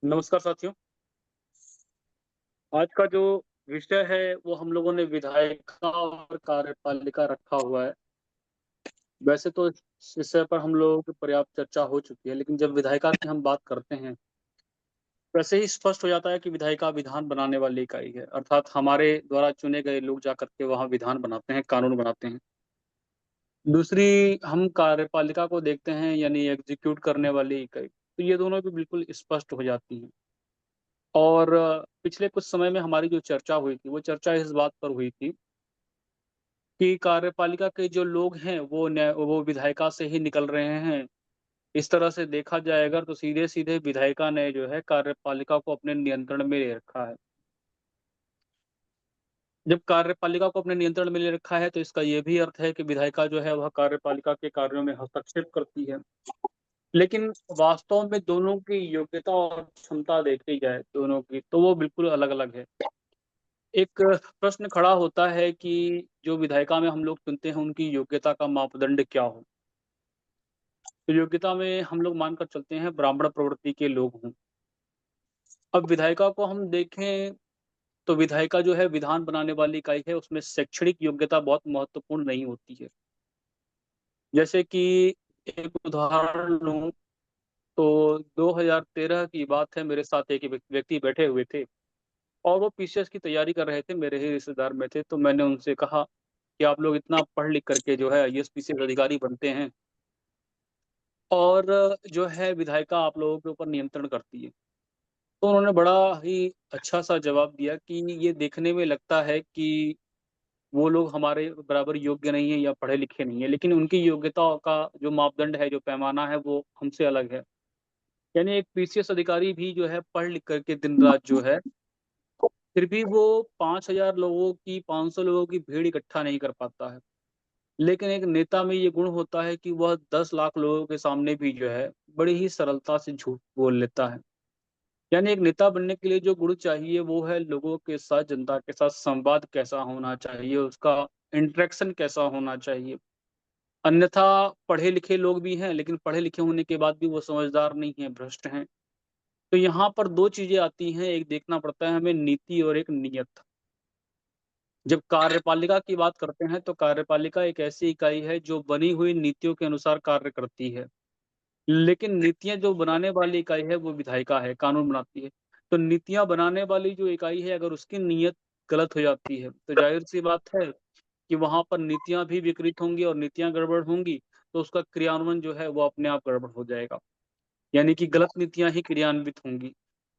नमस्कार साथियों। आज का जो विषय है वो हम लोगों ने विधायिका और कार्यपालिका रखा हुआ है। वैसे तो इस विषय पर हम लोगों की पर्याप्त चर्चा हो चुकी है, लेकिन जब विधायिका की हम बात करते हैं, वैसे ही स्पष्ट हो जाता है कि विधायिका विधान बनाने वाली इकाई है, अर्थात हमारे द्वारा चुने गए लोग जाकर के वहाँ विधान बनाते हैं, कानून बनाते हैं। दूसरी हम कार्यपालिका को देखते हैं यानी एग्ज़ीक्यूट करने वाली इकाई, तो ये दोनों भी बिल्कुल स्पष्ट हो जाती हैं। और पिछले कुछ समय में हमारी जो चर्चा हुई थी, वो चर्चा इस बात पर हुई थी कि कार्यपालिका के जो लोग हैं, वो विधायिका से ही निकल रहे हैं। इस तरह से देखा जाए अगर तो सीधे-सीधे विधायिका ने जो है कार्यपालिका को अपने नियंत्रण में ले रखा है। जब कार्यपालिका को अपने नियंत्रण में ले रखा है, तो इसका ये भी अर्थ है कि विधायिका जो है वह कार्यपालिका के कार्यों में हस्तक्षेप करती है। लेकिन वास्तव में दोनों की योग्यता और क्षमता देखी जाए दोनों की, तो वो बिल्कुल अलग-अलग है। एक प्रश्न खड़ा होता है कि जो विधायिका में हम लोग चुनते हैं, उनकी योग्यता का मापदंड क्या हो? तो योग्यता में हम लोग मानकर चलते हैं ब्राह्मण प्रवृत्ति के लोग हों। अब विधायिका को हम देखें, तो विधायिका जो है विधान बनाने वाली इकाई है, उसमें शैक्षणिक योग्यता बहुत महत्वपूर्ण नहीं होती है। जैसे कि एक उदाहरण लूँ, तो 2013 की बात है, मेरे साथ एक व्यक्ति बैठे हुए थे और वो पीसीएस की तैयारी कर रहे थे, मेरे ही रिश्तेदार में थे। तो मैंने उनसे कहा कि आप लोग इतना पढ़ लिख करके जो है आईएएस, पीसीएस अधिकारी बनते हैं और जो है विधायिका आप लोगों के ऊपर नियंत्रण करती है। तो उन्होंने बड़ा ही अच्छा-सा जवाब दिया कि ये देखने में लगता है कि वो लोग हमारे बराबर योग्य नहीं है या पढ़े-लिखे नहीं है, लेकिन उनकी योग्यता का जो मापदंड है, जो पैमाना है, वो हमसे अलग है। यानी एक पीसीएस अधिकारी भी जो है पढ़ लिख कर के दिन-रात जो है, फिर भी वो 5,000 लोगों की, 500 लोगों की भीड़ इकट्ठा नहीं कर पाता है। लेकिन एक नेता में ये गुण होता है कि वह 10 लाख लोगों के सामने भी जो है, बड़ी ही सरलता से झूठ बोल लेता है। यानी एक नेता बनने के लिए जो गुण चाहिए वो है लोगों के साथ, जनता के साथ संवाद कैसा होना चाहिए, उसका इंटरेक्शन कैसा होना चाहिए। अन्यथा पढ़े-लिखे लोग भी हैं, लेकिन पढ़े-लिखे होने के बाद भी वो समझदार नहीं हैं, भ्रष्ट हैं। तो यहाँ पर 2 चीज़ें आती हैं, एक देखना पड़ता है हमें नीति और एक नियत। जब कार्यपालिका की बात करते हैं, तो कार्यपालिका एक ऐसी इकाई है जो बनी हुई नीतियों के अनुसार कार्य करती है। लेकिन नीतियाँ जो बनाने वाली इकाई है वो विधायिका है, कानून बनाती है। तो नीतियाँ बनाने वाली जो इकाई है अगर उसकी नीयत गलत हो जाती है, तो ज़ाहिर-सी बात है कि वहाँ पर नीतियाँ भी विकृत होंगी और नीतियाँ गड़बड़ होंगी, तो उसका क्रियान्वयन जो है वो अपने आप गड़बड़ हो जाएगा। यानी कि गलत नीतियाँ ही क्रियान्वित होंगी।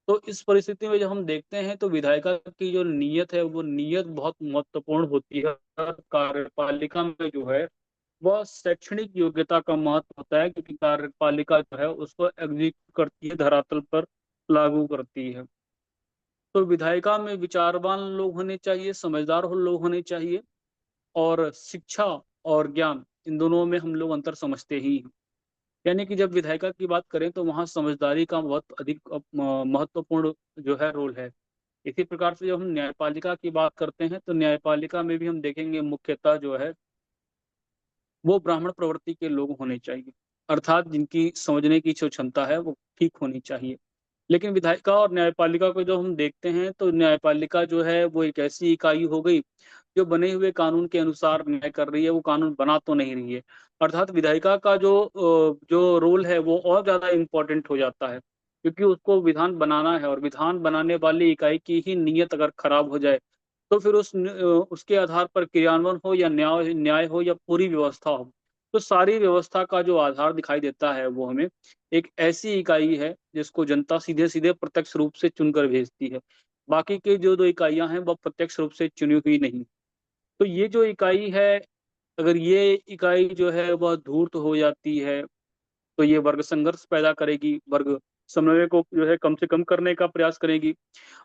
तो इस परिस्थिति में जब हम देखते हैं तो विधायिका की जो नीयत है, वो नीयत बहुत महत्वपूर्ण होती है। कार्यपालिका में जो है वह शैक्षणिक योग्यता का महत्व होता है क्योंकि कार्यपालिका जो है उसको एग्ज़ीक्यूट करती है, धरातल पर लागू करती है। तो विधायिका में विचारवान लोग होने चाहिए, समझदार हो लोग होने चाहिए और शिक्षा और ज्ञान इन दोनों में हम लोग अंतर समझते ही हैं। यानी कि जब विधायिका की बात करें तो वहाँ समझदारी का बहुत अधिक महत्वपूर्ण जो है रोल है। इसी प्रकार से जब हम न्यायपालिका की बात करते हैं तो न्यायपालिका में भी हम देखेंगे मुख्यतः जो है वो ब्राह्मण प्रवृत्ति के लोग होने चाहिए। अर्थात जिनकी समझने की जो क्षमता है वो ठीक होनी चाहिए। लेकिन विधायिका और न्यायपालिका को जब हम देखते हैं तो न्यायपालिका जो है वो एक ऐसी इकाई हो गई, जो बने हुए कानून के अनुसार न्याय कर रही है, वो कानून बना तो नहीं रही है। अर्थात विधायिका का जो रोल है वो और ज़्यादा इम्पोर्टेंट हो जाता है, क्योंकि उसको विधान बनाना है और विधान बनाने वाली इकाई की ही नीयत अगर खराब हो जाए, तो फिर उसके आधार पर क्रियान्वयन हो या न्याय न्याय हो या पूरी व्यवस्था हो, तो सारी व्यवस्था का जो आधार दिखाई देता है वो हमें एक ऐसी इकाई है जिसको जनता सीधे-सीधे प्रत्यक्ष रूप से चुनकर भेजती है। बाकी की जो 2 इकाइयाँ हैं वो प्रत्यक्ष रूप से चुनी हुई नहीं। तो ये जो इकाई है, अगर ये इकाई जो है वह धूर्त हो जाती है, तो ये वर्ग संघर्ष पैदा करेगी, वर्ग समन्वय को जो है कम से कम करने का प्रयास करेगी।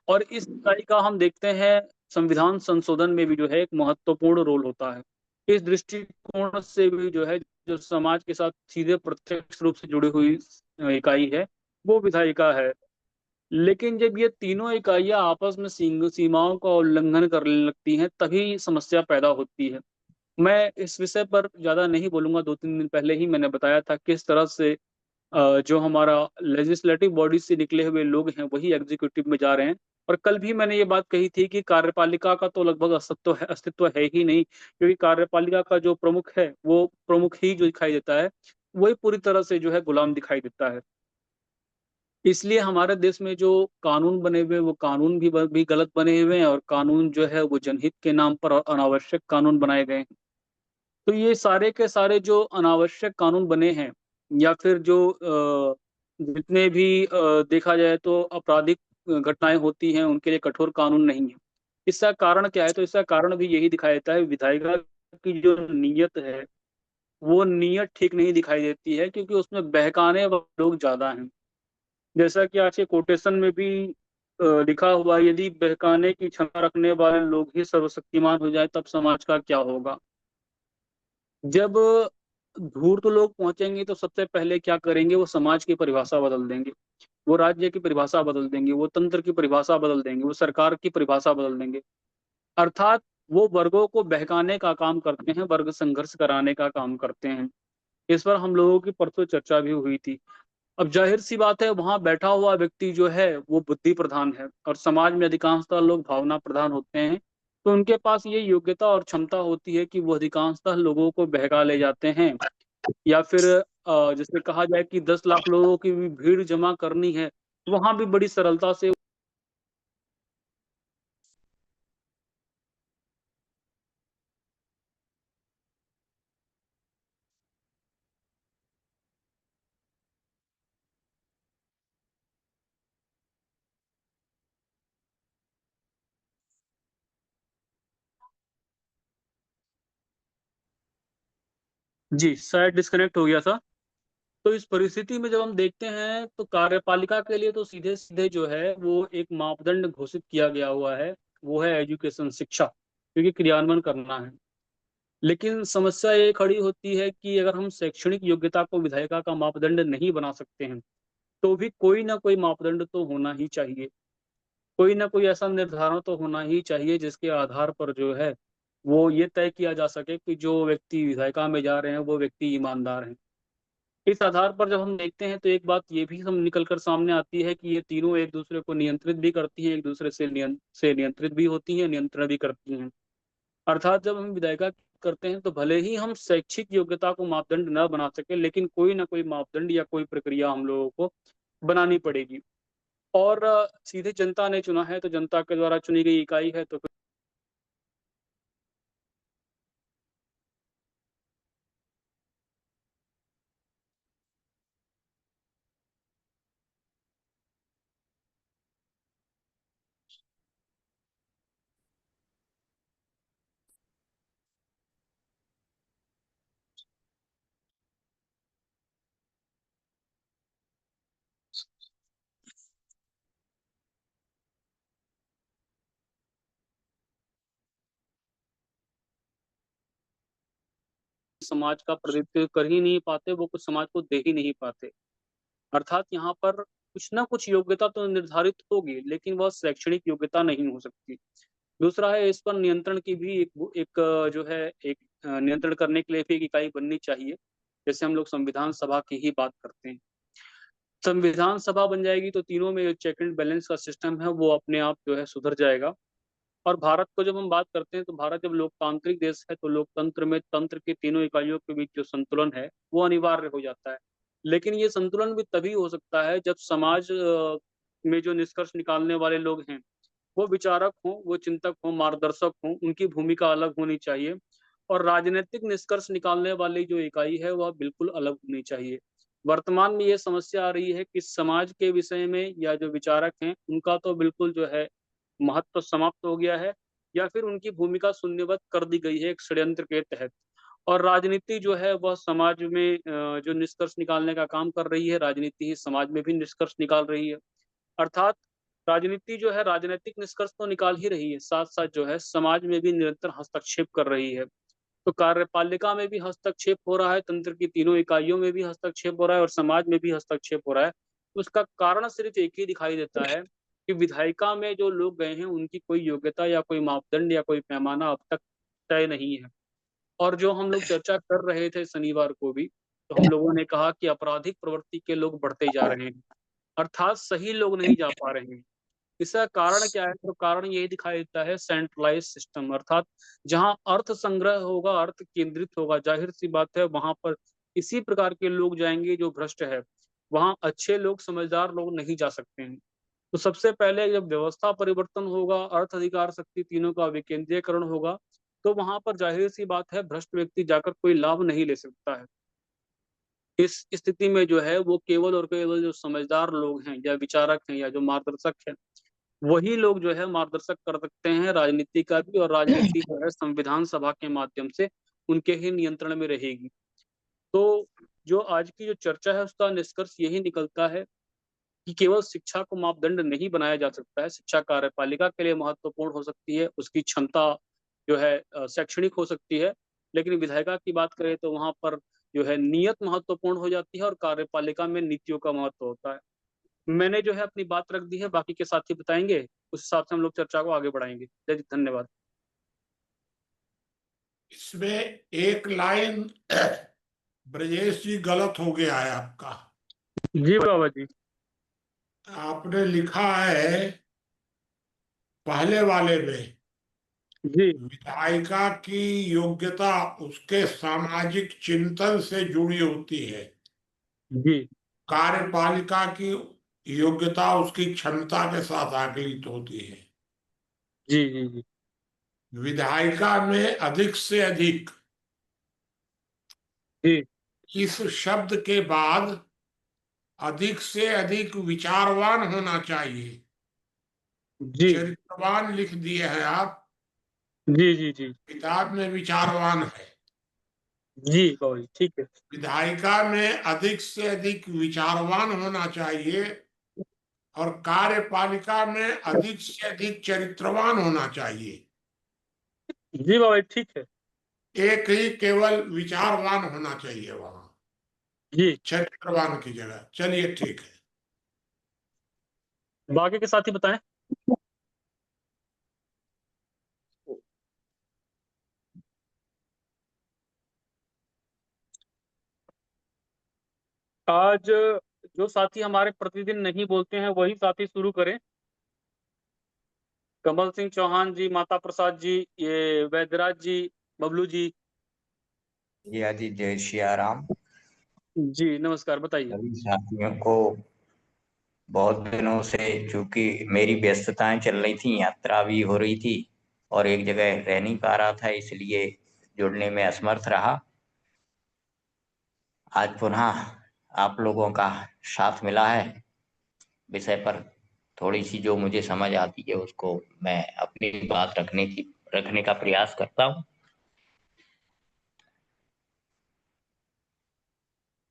और इस इकाई का हम देखते हैं संविधान संशोधन में भी जो है एक महत्वपूर्ण रोल होता है। इस दृष्टिकोण से भी जो है जो समाज के साथ सीधे प्रत्यक्ष रूप से जुड़ी हुई इकाई है, वो विधायिका है। लेकिन जब ये तीनों इकाइयाँ आपस में सीमाओं का उल्लंघन करने लगती हैं, तभी समस्या पैदा होती है। मैं इस विषय पर ज़्यादा नहीं बोलूँगा, 2-3 दिन पहले ही मैंने बताया था किस तरह से जो हमारा लेजिस्लेटिव बॉडी से निकले हुए लोग हैं वही एग्जीक्यूटिव में जा रहे हैं। और कल भी मैंने ये बात कही थी कि कार्यपालिका का तो लगभग अस्तित्व है ही नहीं, क्योंकि कार्यपालिका का जो प्रमुख है वो प्रमुख ही जो दिखाई देता है, वही पूरी तरह से जो है गुलाम दिखाई देता है। इसलिए हमारे देश में जो कानून बने हुए हैं वो कानून भी गलत बने हुए हैं, और कानून जो है वो जनहित के नाम पर अनावश्यक कानून बनाए गए हैं। तो ये सारे के सारे जो अनावश्यक कानून बने हैं, या फिर जो जितने भी देखा जाए तो आपराधिक घटनाएं होती हैं उनके लिए कठोर कानून नहीं है। इसका कारण क्या है? तो इसका कारण भी यही दिखाई देता है, विधायिका की जो नीयत है वो नीयत ठीक नहीं दिखाई देती है, क्योंकि उसमें बहकाने वाले लोग ज्यादा हैं। जैसा कि आज के कोटेशन में भी लिखा हुआ है, यदि बहकाने की क्षमता रखने वाले लोग ही सर्वशक्तिमान हो जाए तब समाज का क्या होगा। जब धूर्त लोग पहुंचेंगे तो सबसे पहले क्या करेंगे, वो समाज की परिभाषा बदल देंगे, वो राज्य की परिभाषा बदल देंगे, वो तंत्र की परिभाषा बदल देंगे, वो सरकार की परिभाषा बदल देंगे। अर्थात वो वर्गों को बहकाने का काम करते हैं, वर्ग संघर्ष कराने का काम करते हैं। इस पर हम लोगों की परसों चर्चा भी हुई थी। अब जाहिर सी बात है, वहां बैठा हुआ व्यक्ति जो है वो बुद्धि प्रधान है, और समाज में अधिकांशतः लोग भावना प्रधान होते हैं। तो उनके पास ये योग्यता और क्षमता होती है कि वो अधिकांशतः लोगों को बहका ले जाते हैं, या फिर जैसे कहा जाए कि 10 लाख लोगों की भी भीड़ जमा करनी है, वहां भी बड़ी सरलता से। जी, शायद डिस्कनेक्ट हो गया था। तो इस परिस्थिति में जब हम देखते हैं तो कार्यपालिका के लिए तो सीधे सीधे जो है वो एक मापदंड घोषित किया गया हुआ है, वो है एजुकेशन, शिक्षा, क्योंकि क्रियान्वयन करना है। लेकिन समस्या ये खड़ी होती है कि अगर हम शैक्षणिक योग्यता को विधायिका का मापदंड नहीं बना सकते हैं, तो भी कोई ना कोई मापदंड तो होना ही चाहिए। कोई ना कोई ऐसा निर्धारण तो होना ही चाहिए जिसके आधार पर जो है वो ये तय किया जा सके कि जो व्यक्ति विधायिका में जा रहे हैं वो व्यक्ति ईमानदार हैं। इस आधार पर जब हम देखते हैं तो एक बात ये भी हम निकल कर सामने आती है कि ये तीनों एक दूसरे को नियंत्रित भी करती हैं, एक दूसरे से नियंत्रित भी होती हैं, नियंत्रण भी करती हैं। अर्थात जब हम विधायिका करते हैं तो भले ही हम शैक्षिक योग्यता को मापदंड न बना सके, लेकिन कोई ना कोई मापदंड या कोई प्रक्रिया हम लोगों को बनानी पड़ेगी। और सीधे जनता ने चुना है तो जनता के द्वारा चुनी गई इकाई है, तो समाज का प्रतिनिधित्व कर ही नहीं पाते, वो कुछ समाज को दे ही नहीं पाते। अर्थात यहाँ पर कुछ ना कुछ योग्यता तो निर्धारित होगी, लेकिन वह शैक्षणिक योग्यता नहीं हो सकती। दूसरा है, इस पर नियंत्रण की भी एक जो है एक नियंत्रण करने के लिए भी एक इकाई बननी चाहिए। जैसे हम लोग संविधान सभा की ही बात करते हैं, संविधान सभा बन जाएगी तो तीनों में जो चेक एंड बैलेंस का सिस्टम है वो अपने आप जो है सुधर जाएगा। और भारत को जब हम बात करते हैं तो भारत जब लोकतांत्रिक देश है तो लोकतंत्र में तंत्र की तीनों इकाइयों के बीच जो संतुलन है वो अनिवार्य हो जाता है। लेकिन ये संतुलन भी तभी हो सकता है जब समाज में जो निष्कर्ष निकालने वाले लोग हैं वो विचारक हों, वो चिंतक हों, मार्गदर्शक हों, उनकी भूमिका अलग होनी चाहिए। और राजनीतिक निष्कर्ष निकालने वाली जो इकाई है वह बिल्कुल अलग होनी चाहिए। वर्तमान में ये समस्या आ रही है कि समाज के विषय में या जो विचारक हैं उनका तो बिल्कुल जो है महत्व समाप्त हो गया है, या फिर उनकी भूमिका शून्यवत कर दी गई है एक षड्यंत्र के तहत। और राजनीति जो है वह समाज में जो निष्कर्ष निकालने का काम कर रही है, राजनीति ही समाज में भी निष्कर्ष निकाल रही है। अर्थात राजनीति जो है राजनीतिक निष्कर्ष तो निकाल ही रही है, साथ साथ जो है समाज में भी निरंतर हस्तक्षेप कर रही है। तो कार्यपालिका में भी हस्तक्षेप हो रहा है, तंत्र की तीनों इकाइयों में भी हस्तक्षेप हो रहा है, और समाज में भी हस्तक्षेप हो रहा है। तो उसका कारण सिर्फ एक ही दिखाई देता है कि विधायिका में जो लोग गए हैं उनकी कोई योग्यता या कोई मापदंड या कोई पैमाना अब तक तय नहीं है। और जो हम लोग चर्चा कर रहे थे शनिवार को भी, तो हम लोगों ने कहा कि आपराधिक प्रवृत्ति के लोग बढ़ते जा रहे हैं, अर्थात सही लोग नहीं जा पा रहे हैं। इसका कारण क्या है? तो कारण यही दिखाई देता है सेंट्रलाइज सिस्टम, अर्थात जहां अर्थ संग्रह होगा, अर्थ केंद्रित होगा, जाहिर सी बात है वहां पर इसी प्रकार के लोग जाएंगे जो भ्रष्ट है। वहां अच्छे लोग, समझदार लोग नहीं जा सकते हैं। तो सबसे पहले जब व्यवस्था परिवर्तन होगा, अर्थ, अधिकार, शक्ति तीनों का विकेंद्रीकरण होगा, तो वहां पर जाहिर सी बात है भ्रष्ट व्यक्ति जाकर कोई लाभ नहीं ले सकता है। इस स्थिति में जो है वो केवल और केवल जो समझदार लोग हैं या विचारक हैं या जो मार्गदर्शक हैं, वही लोग जो है मार्गदर्शक कर सकते हैं राजनीति का भी, और राजनीति जो है संविधान सभा के माध्यम से उनके ही नियंत्रण में रहेगी। तो जो आज की जो चर्चा है उसका निष्कर्ष यही निकलता है कि केवल शिक्षा को मापदंड नहीं बनाया जा सकता है। शिक्षा कार्यपालिका के लिए महत्वपूर्ण हो सकती है, उसकी क्षमता जो है शैक्षणिक हो सकती है, लेकिन विधायिका की बात करें तो वहां पर जो है नियत महत्वपूर्ण हो जाती है और कार्यपालिका में नीतियों का महत्व होता है। मैंने जो है अपनी बात रख दी है, बाकी के साथी बताएंगे, उस हिसाब से हम लोग चर्चा को आगे बढ़ाएंगे। धन्यवाद। इसमें एक लाइन ब्रजेश जी गलत हो गया है आपका। जी बाबा जी। आपने लिखा है पहले वाले में जी विधायिका की योग्यता उसके सामाजिक चिंतन से जुड़ी होती है, जी कार्यपालिका की योग्यता उसकी क्षमता के साथ आकलित होती है। जी जी जी विधायिका में अधिक से अधिक, जी इस शब्द के बाद अधिक से अधिक विचारवान होना चाहिए। जी चरित्रवान लिख दिए हैं आप, जी जी जी किताब में विचारवान है। जी बाबा जी, ठीक है। विधायिका में अधिक से अधिक विचारवान होना चाहिए और कार्यपालिका में अधिक से अधिक चरित्रवान होना चाहिए। जी बाबा जी, ठीक है। एक ही केवल विचारवान होना चाहिए वहां, जी चरित्रवान की जगह। चलिए ठीक है। बाकी के साथी बताएं। आज जो साथी हमारे प्रतिदिन नहीं बोलते हैं वही साथी शुरू करें। कमल सिंह चौहान जी, माता प्रसाद जी, ये वैद्यराज जी, बबलू जी। जी आदि जय सिया राम। जी नमस्कार, बताइए। सभी साथियों को बहुत दिनों से, चूंकि मेरी व्यस्तताएं चल रही थी, यात्रा भी हो रही थी और एक जगह रह नहीं पा रहा था, इसलिए जुड़ने में असमर्थ रहा। आज पुनः आप लोगों का साथ मिला है। विषय पर थोड़ी सी जो मुझे समझ आती है उसको मैं अपनी बात रखने का प्रयास करता हूँ।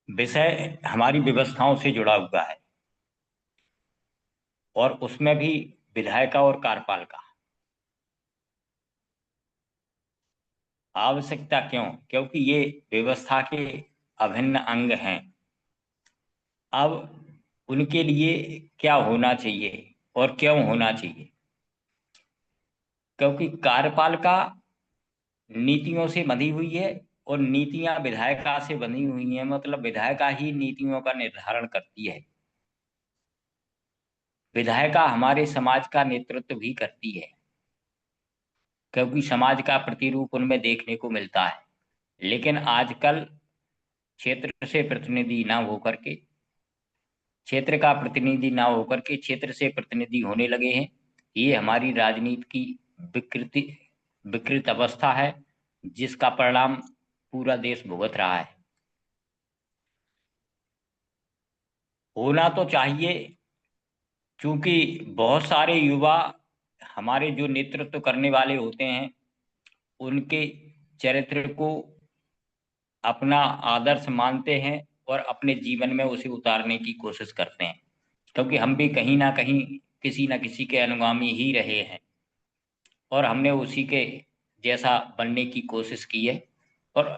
विषय हमारी व्यवस्थाओं से जुड़ा हुआ है और उसमें भी विधायिका और कार्यपालिका। आवश्यकता क्यों? क्योंकि ये व्यवस्था के अभिन्न अंग हैं। अब उनके लिए क्या होना चाहिए और क्यों होना चाहिए? क्योंकि कार्यपालिका नीतियों से बंधी हुई है और नीतियां विधायिका से बंधी हुई हैं, मतलब विधायिका ही नीतियों का निर्धारण करती है। विधायिका हमारे समाज का नेतृत्व भी करती है, क्योंकि समाज का प्रतिरूप उनमें देखने को मिलता है। लेकिन आजकल क्षेत्र से प्रतिनिधि ना होकर के, क्षेत्र का प्रतिनिधि ना होकर के क्षेत्र से प्रतिनिधि होने लगे हैं। ये हमारी राजनीति की विकृत अवस्था है, जिसका परिणाम पूरा देश भुगत रहा है। होना तो चाहिए, क्योंकि बहुत सारे युवा हमारे जो नेतृत्व करने वाले होते हैं उनके चरित्र को अपना आदर्श मानते हैं और अपने जीवन में उसे उतारने की कोशिश करते हैं, क्योंकि हम भी कहीं ना कहीं किसी न किसी के अनुगामी ही रहे हैं और हमने उसी के जैसा बनने की कोशिश की है और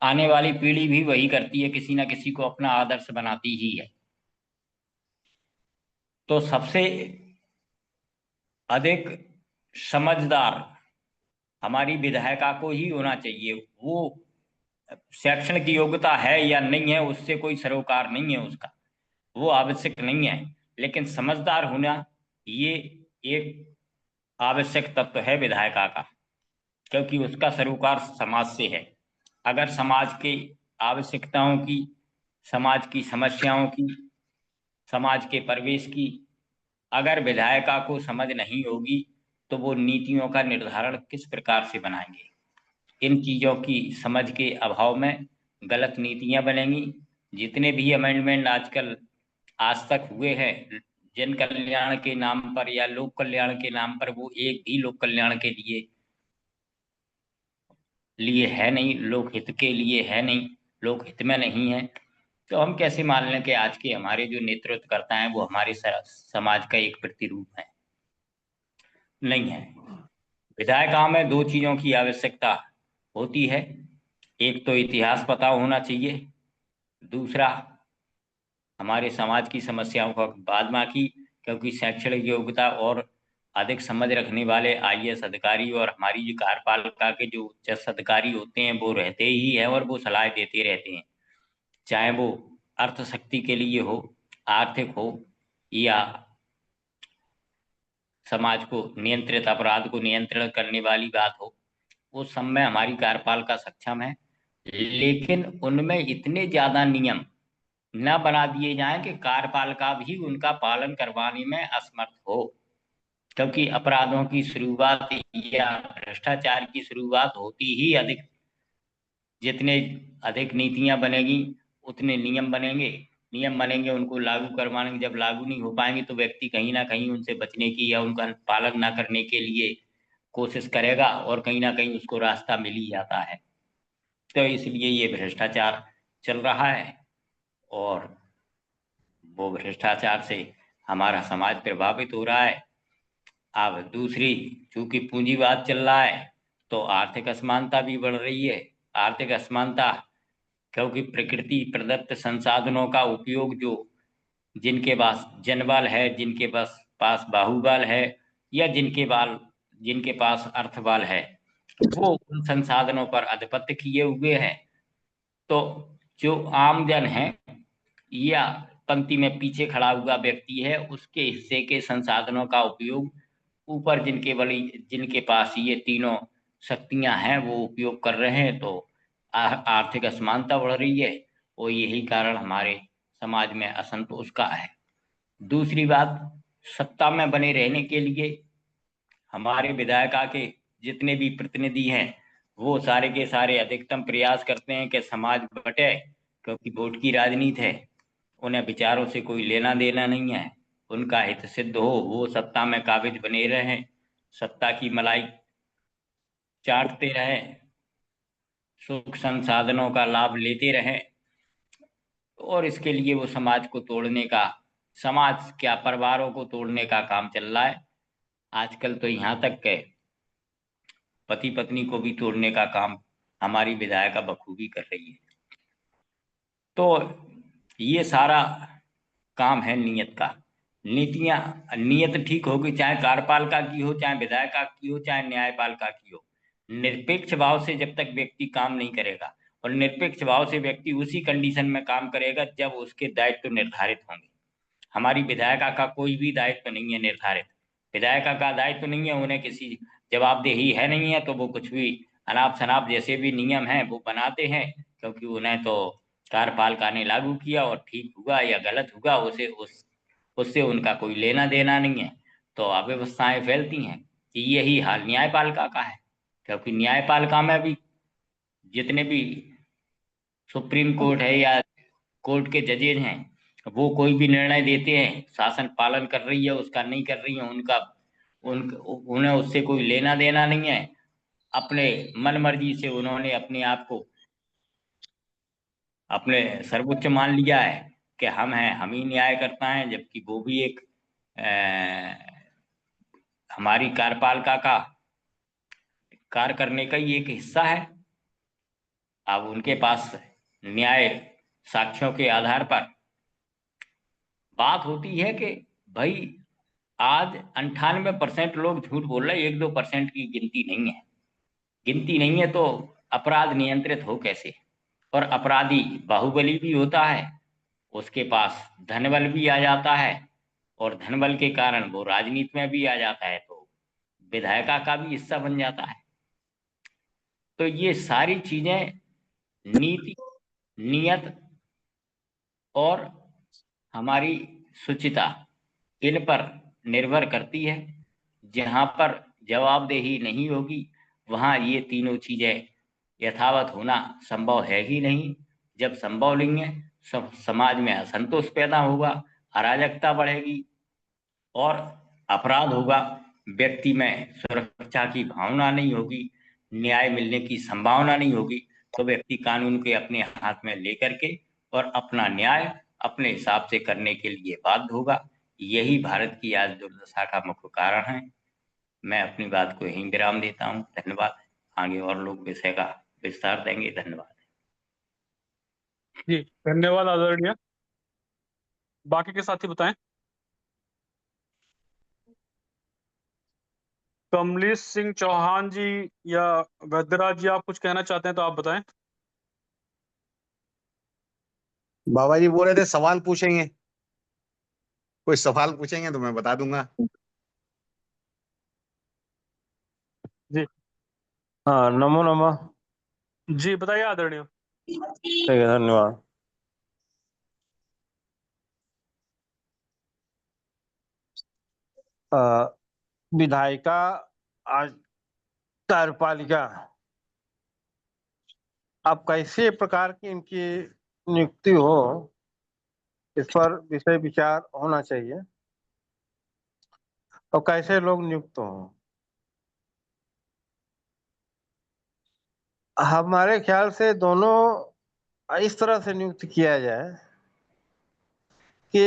आने वाली पीढ़ी भी वही करती है, किसी न किसी को अपना आदर्श बनाती ही है। तो सबसे अधिक समझदार हमारी विधायिका को ही होना चाहिए। वो शैक्षणिक योग्यता है या नहीं है उससे कोई सरोकार नहीं है, उसका वो आवश्यक नहीं है। लेकिन समझदार होना ये एक आवश्यक तत्व है विधायिका का, क्योंकि उसका सरोकार समाज से है। अगर समाज के आवश्यकताओं की, समाज की समस्याओं की, समाज के परिवेश की अगर विधायिका को समझ नहीं होगी तो वो नीतियों का निर्धारण किस प्रकार से बनाएंगे। इन चीजों की समझ के अभाव में गलत नीतियां बनेंगी। जितने भी अमेंडमेंट आजकल आज तक हुए हैं जन कल्याण के नाम पर या लोक कल्याण के नाम पर, वो एक भी लोक कल्याण के लिए है नहीं, लोकहित के लिए है नहीं, लोकहित में नहीं है। तो हम कैसे मान लें कि आज के हमारे जो नेतृत्व करता है वो हमारे समाज का एक प्रतिरूप है? नहीं है। विधायिका में दो चीजों की आवश्यकता होती है, एक तो इतिहास पता होना चाहिए, दूसरा हमारे समाज की समस्याओं का बाद बाकी, क्योंकि शैक्षणिक योग्यता और अधिक समझ रखने वाले आईएएस अधिकारी और हमारी जो कार्यपालिका के जो उच्च अधिकारी होते हैं वो रहते ही हैं और वो सलाह देते रहते हैं, चाहे वो अर्थ शक्ति के लिए हो, आर्थिक हो, या समाज को नियंत्रित अपराध को नियंत्रण करने वाली बात हो। उस सब में हमारी कार्यपालिका सक्षम है, लेकिन उनमें इतने ज्यादा नियम न बना दिए जाएं कि कार्यपालिका भी उनका पालन करवाने में असमर्थ हो। क्योंकि अपराधों की शुरुआत या भ्रष्टाचार की शुरुआत होती ही अधिक, जितने अधिक नीतियां बनेगी उतने नियम बनेंगे, नियम बनेंगे उनको लागू करवाने, जब लागू नहीं हो पाएंगे तो व्यक्ति कहीं ना कहीं उनसे बचने की या उनका पालन ना करने के लिए कोशिश करेगा और कहीं ना कहीं उसको रास्ता मिल ही जाता है। तो इसलिए ये भ्रष्टाचार चल रहा है और वो भ्रष्टाचार से हमारा समाज प्रभावित हो रहा है। अब दूसरी, चूंकि पूंजीवाद चल रहा है तो आर्थिक असमानता भी बढ़ रही है। आर्थिक असमानता क्योंकि प्रकृति प्रदत्त संसाधनों का उपयोग जो जिनके पास जनबल है, जिनके पास बाहुबल है, या जिनके पास अर्थबल है, वो उन संसाधनों पर आधिपत्य किए हुए हैं। तो जो आमजन है या पंक्ति में पीछे खड़ा हुआ व्यक्ति है, उसके हिस्से के संसाधनों का उपयोग ऊपर जिनके पास ये तीनों शक्तियां हैं वो उपयोग कर रहे हैं। तो आर्थिक असमानता बढ़ रही है और यही कारण हमारे समाज में असंतोष का है। दूसरी बात, सत्ता में बने रहने के लिए हमारे विधायिका के जितने भी प्रतिनिधि हैं वो सारे के सारे अधिकतम प्रयास करते हैं कि समाज बटे, क्योंकि वोट की राजनीति है। उन्हें विचारों से कोई लेना देना नहीं है, उनका हित सिद्ध हो, वो सत्ता में काबिज बने रहें, सत्ता की मलाई चाटते रहें, सुख संसाधनों का लाभ लेते रहें। और इसके लिए वो समाज को तोड़ने का, समाज क्या परिवारों को तोड़ने का काम चल रहा है। आजकल तो यहाँ तक के पति पत्नी को भी तोड़ने का काम हमारी विधायिका बखूबी कर रही है। तो ये सारा काम है नियत का। नीतियां, नियत ठीक होगी, चाहे कार्यपालिका की हो, चाहे विधायिका की हो, चाहे न्यायपालिका की हो। निरपेक्ष भाव से जब तक व्यक्ति काम नहीं करेगा, और निरपेक्ष भाव से व्यक्ति उसी कंडीशन में काम करेगा जब उसके दायित्व निर्धारित होंगे। हमारी विधायिका का कोई भी दायित्व नहीं है निर्धारित। विधायिका का दायित्व नहीं है, उन्हें किसी जवाबदेही है नहीं है, तो वो कुछ भी अनाप शनाप जैसे भी नियम हैं वो बनाते हैं, क्योंकि उन्हें तो कार्यपालिका ने लागू किया और ठीक हुआ या गलत हुआ उससे उनका कोई लेना देना नहीं है। तो अव्यवस्थाएं फैलती हैं। यही हाल न्यायपालिका का है, क्योंकि न्यायपालिका में भी जितने भी सुप्रीम कोर्ट है या कोर्ट के जजेज हैं वो कोई भी निर्णय देते हैं, शासन पालन कर रही है उसका नहीं कर रही है उन्हें उससे कोई लेना देना नहीं है। अपने मन मर्जी से उन्होंने अपने आप को अपने सर्वोच्च मान लिया है कि हम हैं, हम ही न्याय करता है, जबकि वो भी एक हमारी कार्यपालिका का कार्य करने का ही एक हिस्सा है। अब उनके पास न्याय साक्ष्यों के आधार पर बात होती है कि भाई आज 98% लोग झूठ बोल रहे हैं, 1-2% की गिनती नहीं है। गिनती नहीं है तो अपराध नियंत्रित हो कैसे? और अपराधी बाहुबली भी होता है, उसके पास धनबल भी आ जाता है और धनबल के कारण वो राजनीति में भी आ जाता है, तो विधायिका का भी हिस्सा बन जाता है। तो ये सारी चीजें नीति, नियत और हमारी शुचिता, इन पर निर्भर करती है। जहां पर जवाबदेही नहीं होगी वहां ये तीनों चीजें यथावत होना संभव है ही नहीं। जब संभव नहीं है, सब समाज में असंतोष पैदा होगा, अराजकता बढ़ेगी और अपराध होगा, व्यक्ति में सुरक्षा की भावना नहीं होगी, न्याय मिलने की संभावना नहीं होगी, तो व्यक्ति कानून के अपने हाथ में लेकर के और अपना न्याय अपने हिसाब से करने के लिए बाध्य होगा। यही भारत की आज दुर्दशा का मुख्य कारण है। मैं अपनी बात को यहीं विराम देता हूँ। धन्यवाद। आगे और लोग विषय का विस्तार देंगे। धन्यवाद जी, धन्यवाद आदरणीय। बाकी के साथी बताएं। कमलेश सिंह चौहान जी या वैद्यराज जी, आप कुछ कहना चाहते हैं तो आप बताएं। बाबा जी बोल रहे थे सवाल पूछेंगे, कोई सवाल पूछेंगे तो मैं बता दूंगा। जी हाँ, नमो नमः। जी, बताइए आदरणीय। ठीक है, धन्यवाद। अ, विधायिका आज कार्यपालिका, अब कैसे प्रकार की इनकी नियुक्ति हो, इस पर विषय विचार होना चाहिए और कैसे लोग नियुक्त हों। हमारे ख्याल से दोनों इस तरह से नियुक्त किया जाए कि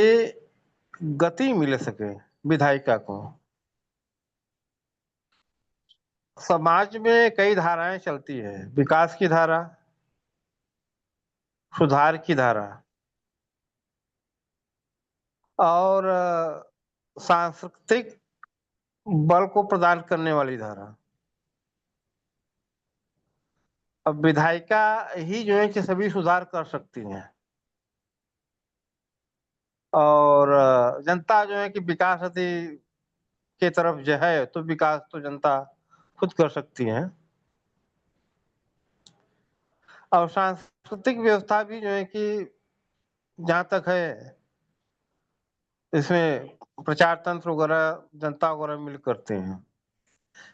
गति मिल सके विधायिका को। समाज में कई धाराएं चलती है, विकास की धारा, सुधार की धारा और सांस्कृतिक बल को प्रदान करने वाली धारा। अब विधायिका ही जो है कि सभी सुधार कर सकती हैं और जनता जो है कि विकास अति के तरफ जो है तो विकास तो जनता खुद कर सकती है। और सांस्कृतिक व्यवस्था भी जो है कि जहाँ तक है इसमें प्रचार तंत्र वगैरह जनता वगैरह मिल करते हैं।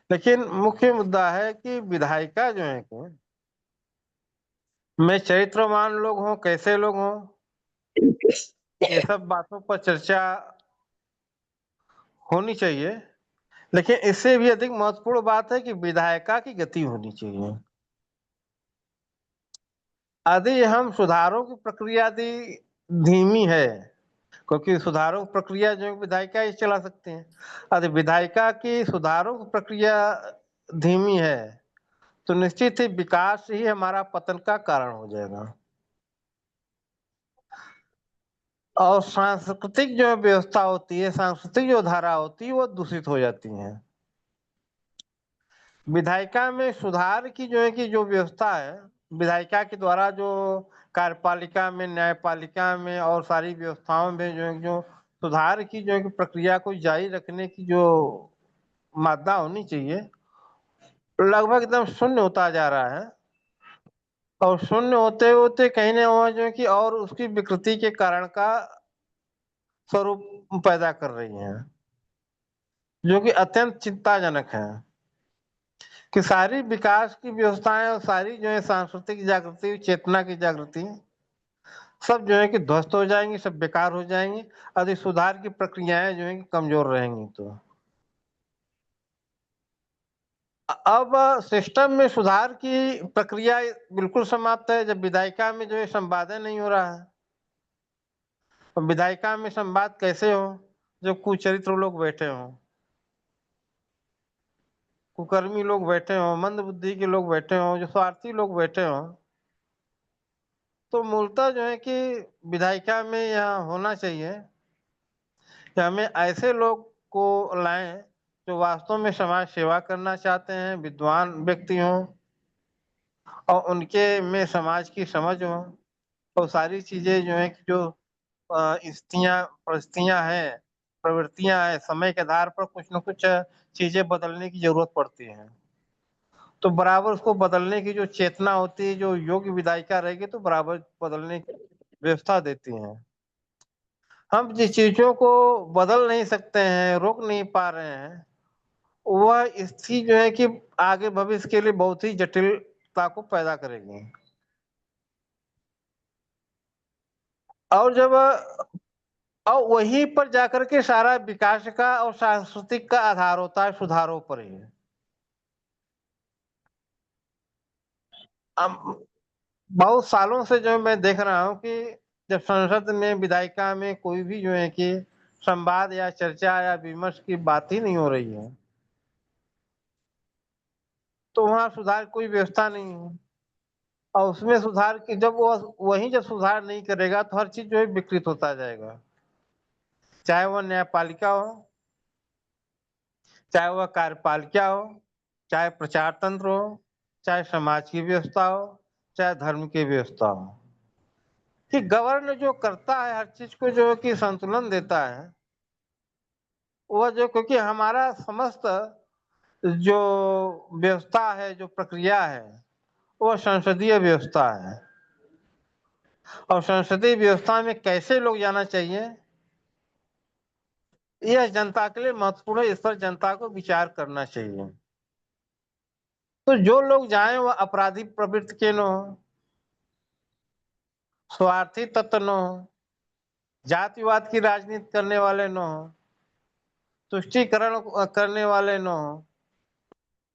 लेकिन मुख्य मुद्दा है कि विधायिका जो है कि में चरित्रवान लोग हों, कैसे लोग हों, ये सब बातों पर चर्चा होनी चाहिए। लेकिन इससे भी अधिक महत्वपूर्ण बात है कि विधायिका की गति होनी चाहिए। यदि हम सुधारों की प्रक्रिया यदि धीमी है, क्योंकि सुधारों की प्रक्रिया जो विधायिका ही चला सकते हैं, यदि विधायिका की सुधारों की प्रक्रिया धीमी है तो निश्चित ही विकास ही हमारा पतन का कारण हो जाएगा। और सांस्कृतिक जो व्यवस्था होती है, सांस्कृतिक जो धारा होती है वो दूषित हो जाती है। विधायिका में सुधार की जो है कि जो व्यवस्था है, विधायिका के द्वारा जो कार्यपालिका में, न्यायपालिका में और सारी व्यवस्थाओं में जो सुधार की जो है कि प्रक्रिया को जारी रखने की जो मादा होनी चाहिए, लगभग एकदम शून्य होता जा रहा है। और शून्य होते होते कहीं ना वहाँ जो है कि और उसकी विकृति के कारण का स्वरूप पैदा कर रही है, जो कि अत्यंत चिंताजनक है कि सारी विकास की व्यवस्थाएं और सारी जो है सांस्कृतिक जागृति, चेतना की जागृति सब जो है कि ध्वस्त हो जाएंगी, सब बेकार हो जाएंगी। यदि सुधार की प्रक्रियाएं जो है कि कमजोर रहेंगी तो अब सिस्टम में सुधार की प्रक्रिया बिल्कुल समाप्त है जब विधायिका में जो है संवादन नहीं हो रहा है। तो विधायिका में संवाद कैसे हो जब कुचरित्र लोग बैठे हों, कुकर्मी लोग बैठे हों, मंद बुद्धि के लोग बैठे हों, जो स्वार्थी लोग बैठे हों। तो मूलतः जो है कि विधायिका में यह होना चाहिए कि हमें ऐसे लोग को लाएं जो वास्तव में समाज सेवा करना चाहते हैं, विद्वान व्यक्ति हों और उनके में समाज की समझ हो, और सारी चीजें जो है कि जो स्थितियां परिस्थितियां हैं, प्रवृत्तियां हैं, समय के आधार पर कुछ न कुछ चीजें बदलने की जरूरत पड़ती है। तो बराबर उसको बदलने की जो चेतना होती है, जो योग्य विधायिका रहेगी तो बराबर बदलने की व्यवस्था देती है। हम जिस चीजों को बदल नहीं सकते हैं, रोक नहीं पा रहे हैं, वह स्थिति जो है कि आगे भविष्य के लिए बहुत ही जटिलता को पैदा करेगी। और जब और वहीं पर जाकर के सारा विकास का और सांस्कृतिक का आधार होता है, सुधारों पर ही। बहुत सालों से जो मैं देख रहा हूँ कि जब संसद में विधायिका में कोई भी जो है कि संवाद या चर्चा या विमर्श की बात ही नहीं हो रही है, तो वहाँ सुधार कोई व्यवस्था नहीं है। और उसमें सुधार की जब वही जब सुधार नहीं करेगा तो हर चीज जो है विकृत होता जाएगा, चाहे वह न्यायपालिका हो, चाहे वह कार्यपालिका हो, चाहे प्रचार तंत्र हो, चाहे समाज की व्यवस्था हो, चाहे धर्म की व्यवस्था हो। कि गवर्न जो करता है हर चीज को जो है कि संतुलन देता है, वह जो क्योंकि हमारा समस्त जो व्यवस्था है, जो प्रक्रिया है, वह संसदीय व्यवस्था है। और संसदीय व्यवस्था में कैसे लोग जाना चाहिए, यह जनता के लिए महत्वपूर्ण है। इस पर जनता को विचार करना चाहिए। तो जो लोग जाए वह अपराधी प्रवृत्ति के न हो, स्वार्थी तत्व न हो, जातिवाद की राजनीति करने वाले न हो, तुष्टीकरण करने वाले न हो,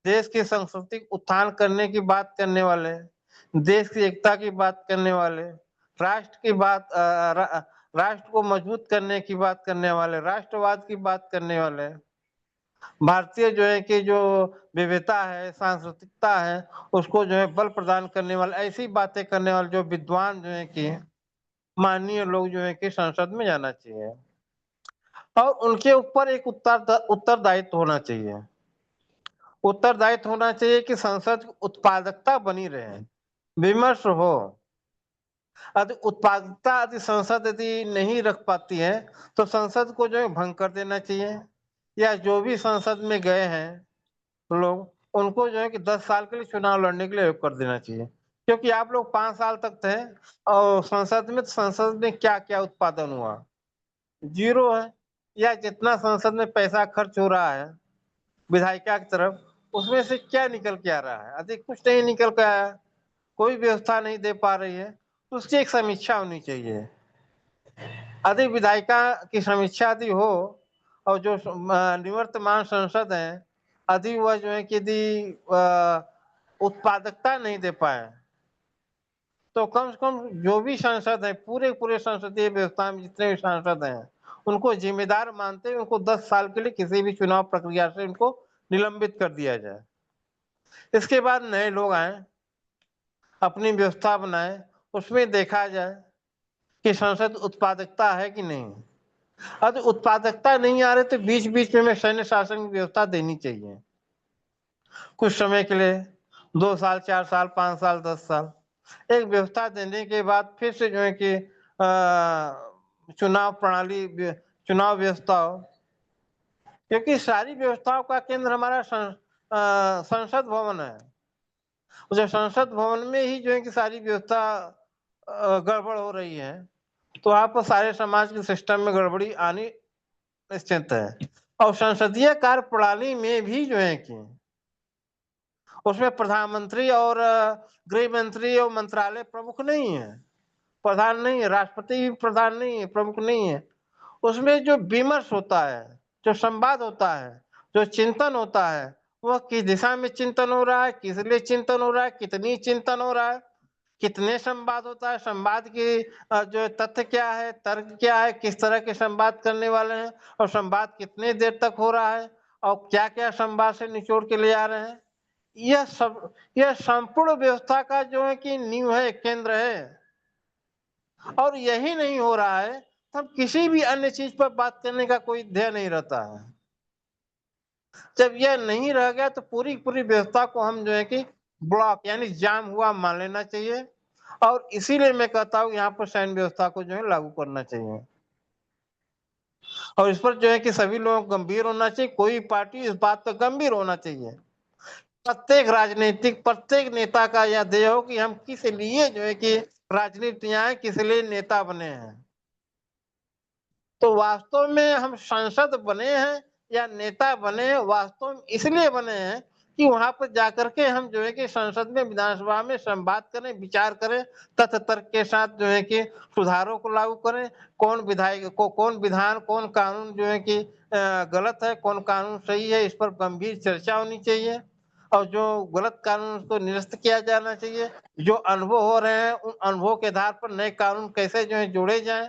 देश की सांस्कृतिक उत्थान करने की बात करने वाले, देश की एकता की बात करने वाले, राष्ट्र की बात राष्ट्र को मजबूत करने की बात करने वाले, राष्ट्रवाद की बात करने वाले, भारतीय जो है कि जो विविधता है, सांस्कृतिकता है, उसको जो है बल प्रदान करने वाले, ऐसी बातें करने वाले जो विद्वान जो है कि माननीय लोग जो है कि संसद में जाना चाहिए। और उनके ऊपर एक उत्तरदायित्व होना चाहिए। उत्तरदायित्व होना चाहिए कि संसद की उत्पादकता बनी रहे, विमर्श हो। यदि उत्पादकता यदि संसद यदि नहीं रख पाती है तो संसद को जो है भंग कर देना चाहिए, या जो भी संसद में गए हैं लोग उनको जो है कि 10 साल के लिए चुनाव लड़ने के लिए आयोग कर देना चाहिए। क्योंकि आप लोग 5 साल तक थे और संसद में क्या क्या उत्पादन हुआ, जीरो है। या जितना संसद में पैसा खर्च हो रहा है विधायिका की तरफ, उसमें से क्या निकल के आ रहा है, अधिक कुछ नहीं निकल के आया, कोई व्यवस्था नहीं दे पा रही है, तो उसकी एक समीक्षा होनी चाहिए। यदि विधायिका की समीक्षा यदि हो और जो निवर्तमान संसद है यदि वह जो है कि यदि उत्पादकता नहीं दे पाए तो कम से कम जो भी सांसद है पूरे संसदीय व्यवस्था में जितने भी सांसद हैं उनको जिम्मेदार मानते हैं, उनको 10 साल के लिए किसी भी चुनाव प्रक्रिया से उनको निलंबित कर दिया जाए। इसके बाद नए लोग आए, अपनी व्यवस्था बनाए, उसमें देखा जाए कि संसद उत्पादकता है कि नहीं। यदि उत्पादकता नहीं आ रही तो बीच बीच में सैन्य शासन की व्यवस्था देनी चाहिए कुछ समय के लिए, 2 साल, 4 साल, 5 साल, 10 साल। एक व्यवस्था देने के बाद फिर से जो है कि चुनाव प्रणाली, चुनाव व्यवस्था हो। क्योंकि सारी व्यवस्थाओं का केंद्र हमारा संसद भवन है। जब संसद भवन में ही जो है कि सारी व्यवस्था गड़बड़ हो रही है तो आप सारे समाज के सिस्टम में गड़बड़ी आनी निश्चित है। और संसदीय कार्य प्रणाली में भी जो है कि उसमें प्रधानमंत्री और गृह मंत्री और मंत्रालय प्रमुख नहीं है, प्रधान नहीं है, राष्ट्रपति भी प्रधान नहीं है, प्रमुख नहीं है। उसमें जो विमर्श होता है, जो संवाद होता है, जो चिंतन होता है, वह किस दिशा में चिंतन हो रहा है, किस लिए चिंतन हो रहा है, कितनी चिंतन हो रहा है, कितने संवाद होता है, संवाद की जो तथ्य क्या है, तर्क क्या है, किस तरह के संवाद करने वाले हैं, और संवाद कितने देर तक हो रहा है, और क्या क्या संवाद से निचोड़ के ले आ रहे हैं। यह संपूर्ण व्यवस्था का जो है कि नींव है, केंद्र है। और यही नहीं हो रहा है तब किसी भी अन्य चीज पर बात करने का कोई ध्येय नहीं रहता है। जब यह नहीं रह गया तो पूरी व्यवस्था को हम जो है कि ब्लॉक यानी जाम हुआ मान लेना चाहिए, और इसीलिए मैं कहता हूँ यहाँ पर सैन्य व्यवस्था को जो है लागू करना चाहिए, और इस पर जो है कि सभी लोग गंभीर होना चाहिए, कोई पार्टी इस बात पर गंभीर होना चाहिए। प्रत्येक नेता का यह ध्येय हो कि हम किस लिए जो है कि राजनीति में आए, किस लिए नेता बने हैं। तो वास्तव में हम सांसद बने हैं या नेता बने हैं, वास्तव में इसलिए बने हैं कि वहां पर जाकर के हम जो है कि संसद में, विधानसभा में संवाद करें, विचार करें, तथ्य तर्क के साथ जो है कि सुधारों को लागू करें। कौन विधायक को, कौन विधान, कौन कानून जो है कि गलत है, कौन कानून सही है, इस पर गंभीर चर्चा होनी चाहिए, और जो गलत कानून उसको निरस्त किया जाना चाहिए। जो अनुभव हो रहे हैं, उन अनुभव के आधार पर नए कानून कैसे जो है जोड़े जाएं।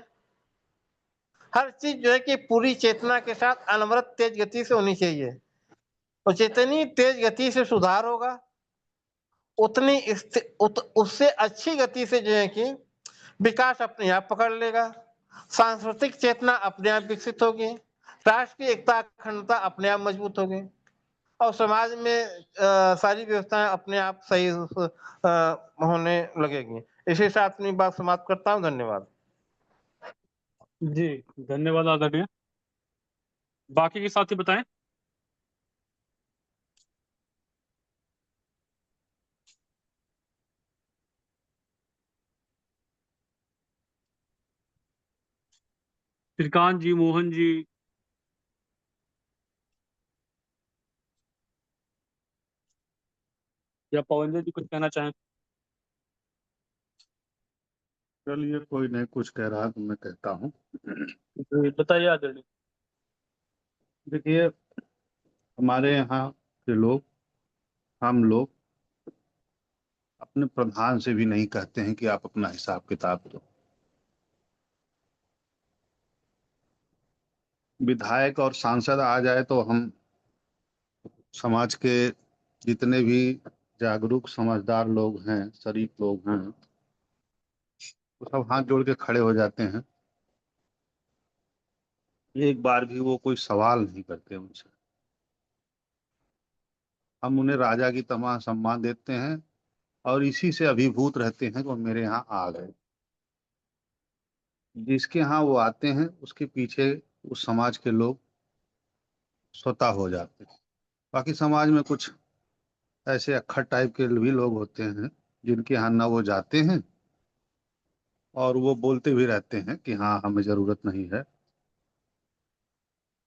हर चीज जो है कि पूरी चेतना के साथ अनवरत तेज गति से होनी चाहिए, और जितनी तेज गति से सुधार होगा, उससे अच्छी गति से जो है कि विकास अपने आप पकड़ लेगा, सांस्कृतिक चेतना अपने आप विकसित होगी, राष्ट्र की एकता अखंडता अपने आप मजबूत होगी, और समाज में सारी व्यवस्थाएं अपने आप सही होने लगेगी। इसी साथ अपनी बात समाप्त करता हूँ। धन्यवाद। जी, धन्यवाद आदरणीय। बाकी के साथी बताएं। श्रीकांत जी, मोहन जी, या पवनजय जी कुछ कहना चाहें? चलिए, कोई नहीं कुछ कह रहा तो मैं कहता हूँ। जी, बताइए आदरणीय। देखिए, हमारे यहाँ के लोग, हम लोग अपने प्रधान से भी नहीं कहते हैं कि आप अपना हिसाब किताब दो। विधायक और सांसद आ जाए तो हम समाज के जितने भी जागरूक समझदार लोग हैं, शरीफ लोग हैं, वो सब हाथ जोड़ के खड़े हो जाते हैं। एक बार भी वो कोई सवाल नहीं करते उनसे। हम उन्हें राजा की तमाम सम्मान देते हैं और इसी से अभिभूत रहते हैं कि वो मेरे यहाँ आ गए। जिसके यहाँ वो आते हैं उसके पीछे उस समाज के लोग स्वतः हो जाते हैं। बाकी समाज में कुछ ऐसे अक्खर टाइप के भी लोग होते हैं जिनके यहाँ ना वो जाते हैं और वो बोलते भी रहते हैं कि हाँ हमें जरूरत नहीं है।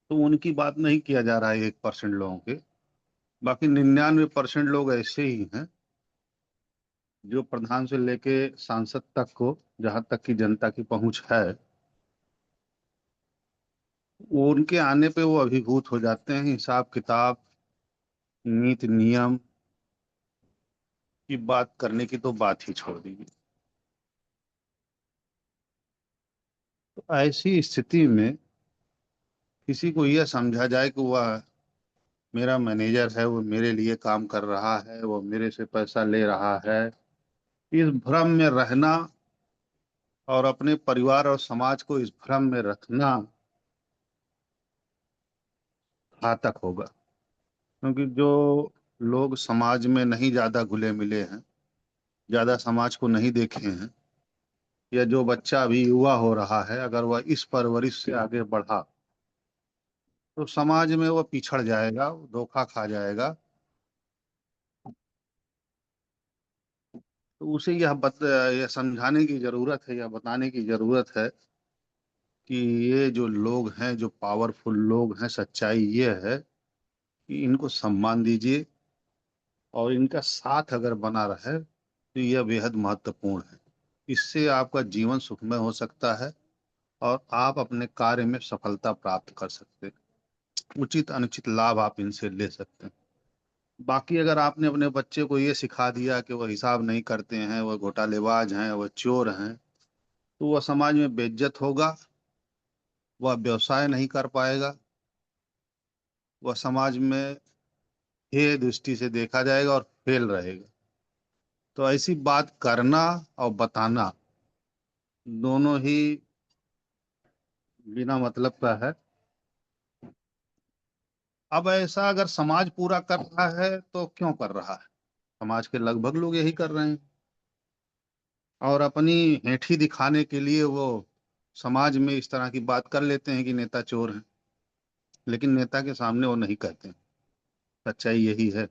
तो उनकी बात नहीं किया जा रहा है 1% लोगों के। बाकी 99% लोग ऐसे ही हैं जो प्रधान से लेके सांसद तक को, जहां तक की जनता की पहुंच है, वो उनके आने पे वो अभिभूत हो जाते हैं। हिसाब किताब, नीति नियम की बात करने की तो बात ही छोड़ दीजिए। तो ऐसी स्थिति में किसी को यह समझा जाए कि वह मेरा मैनेजर है, वो मेरे लिए काम कर रहा है, वो मेरे से पैसा ले रहा है, इस भ्रम में रहना और अपने परिवार और समाज को इस भ्रम में रखना घातक होगा। क्योंकि जो लोग समाज में नहीं ज्यादा घुले मिले हैं, ज्यादा समाज को नहीं देखे हैं, या जो बच्चा अभी युवा हो रहा है, अगर वह इस परवरिश से आगे बढ़ा तो समाज में वह पिछड़ जाएगा, धोखा खा जाएगा। तो उसे यह समझाने की जरूरत है या बताने की जरूरत है कि ये जो लोग हैं, जो पावरफुल लोग हैं, सच्चाई ये है कि इनको सम्मान दीजिए और इनका साथ अगर बना रहे तो यह बेहद महत्वपूर्ण है। इससे आपका जीवन सुखमय हो सकता है और आप अपने कार्य में सफलता प्राप्त कर सकते हैं। उचित अनुचित लाभ आप इनसे ले सकते हैं। बाकी अगर आपने अपने बच्चे को ये सिखा दिया कि वह हिसाब नहीं करते हैं, वह घोटालेबाज हैं, वह चोर हैं, तो वह समाज में बेइज्जत होगा, वह व्यवसाय नहीं कर पाएगा, वह समाज में हे दृष्टि से देखा जाएगा और फेल रहेगा। तो ऐसी बात करना और बताना दोनों ही बिना मतलब का है। अब ऐसा अगर समाज पूरा कर रहा है तो क्यों कर रहा है? समाज के लगभग लोग यही कर रहे हैं, और अपनी हेठी दिखाने के लिए वो समाज में इस तरह की बात कर लेते हैं कि नेता चोर हैं, लेकिन नेता के सामने वो नहीं कहते हैं। सच्चाई यही है।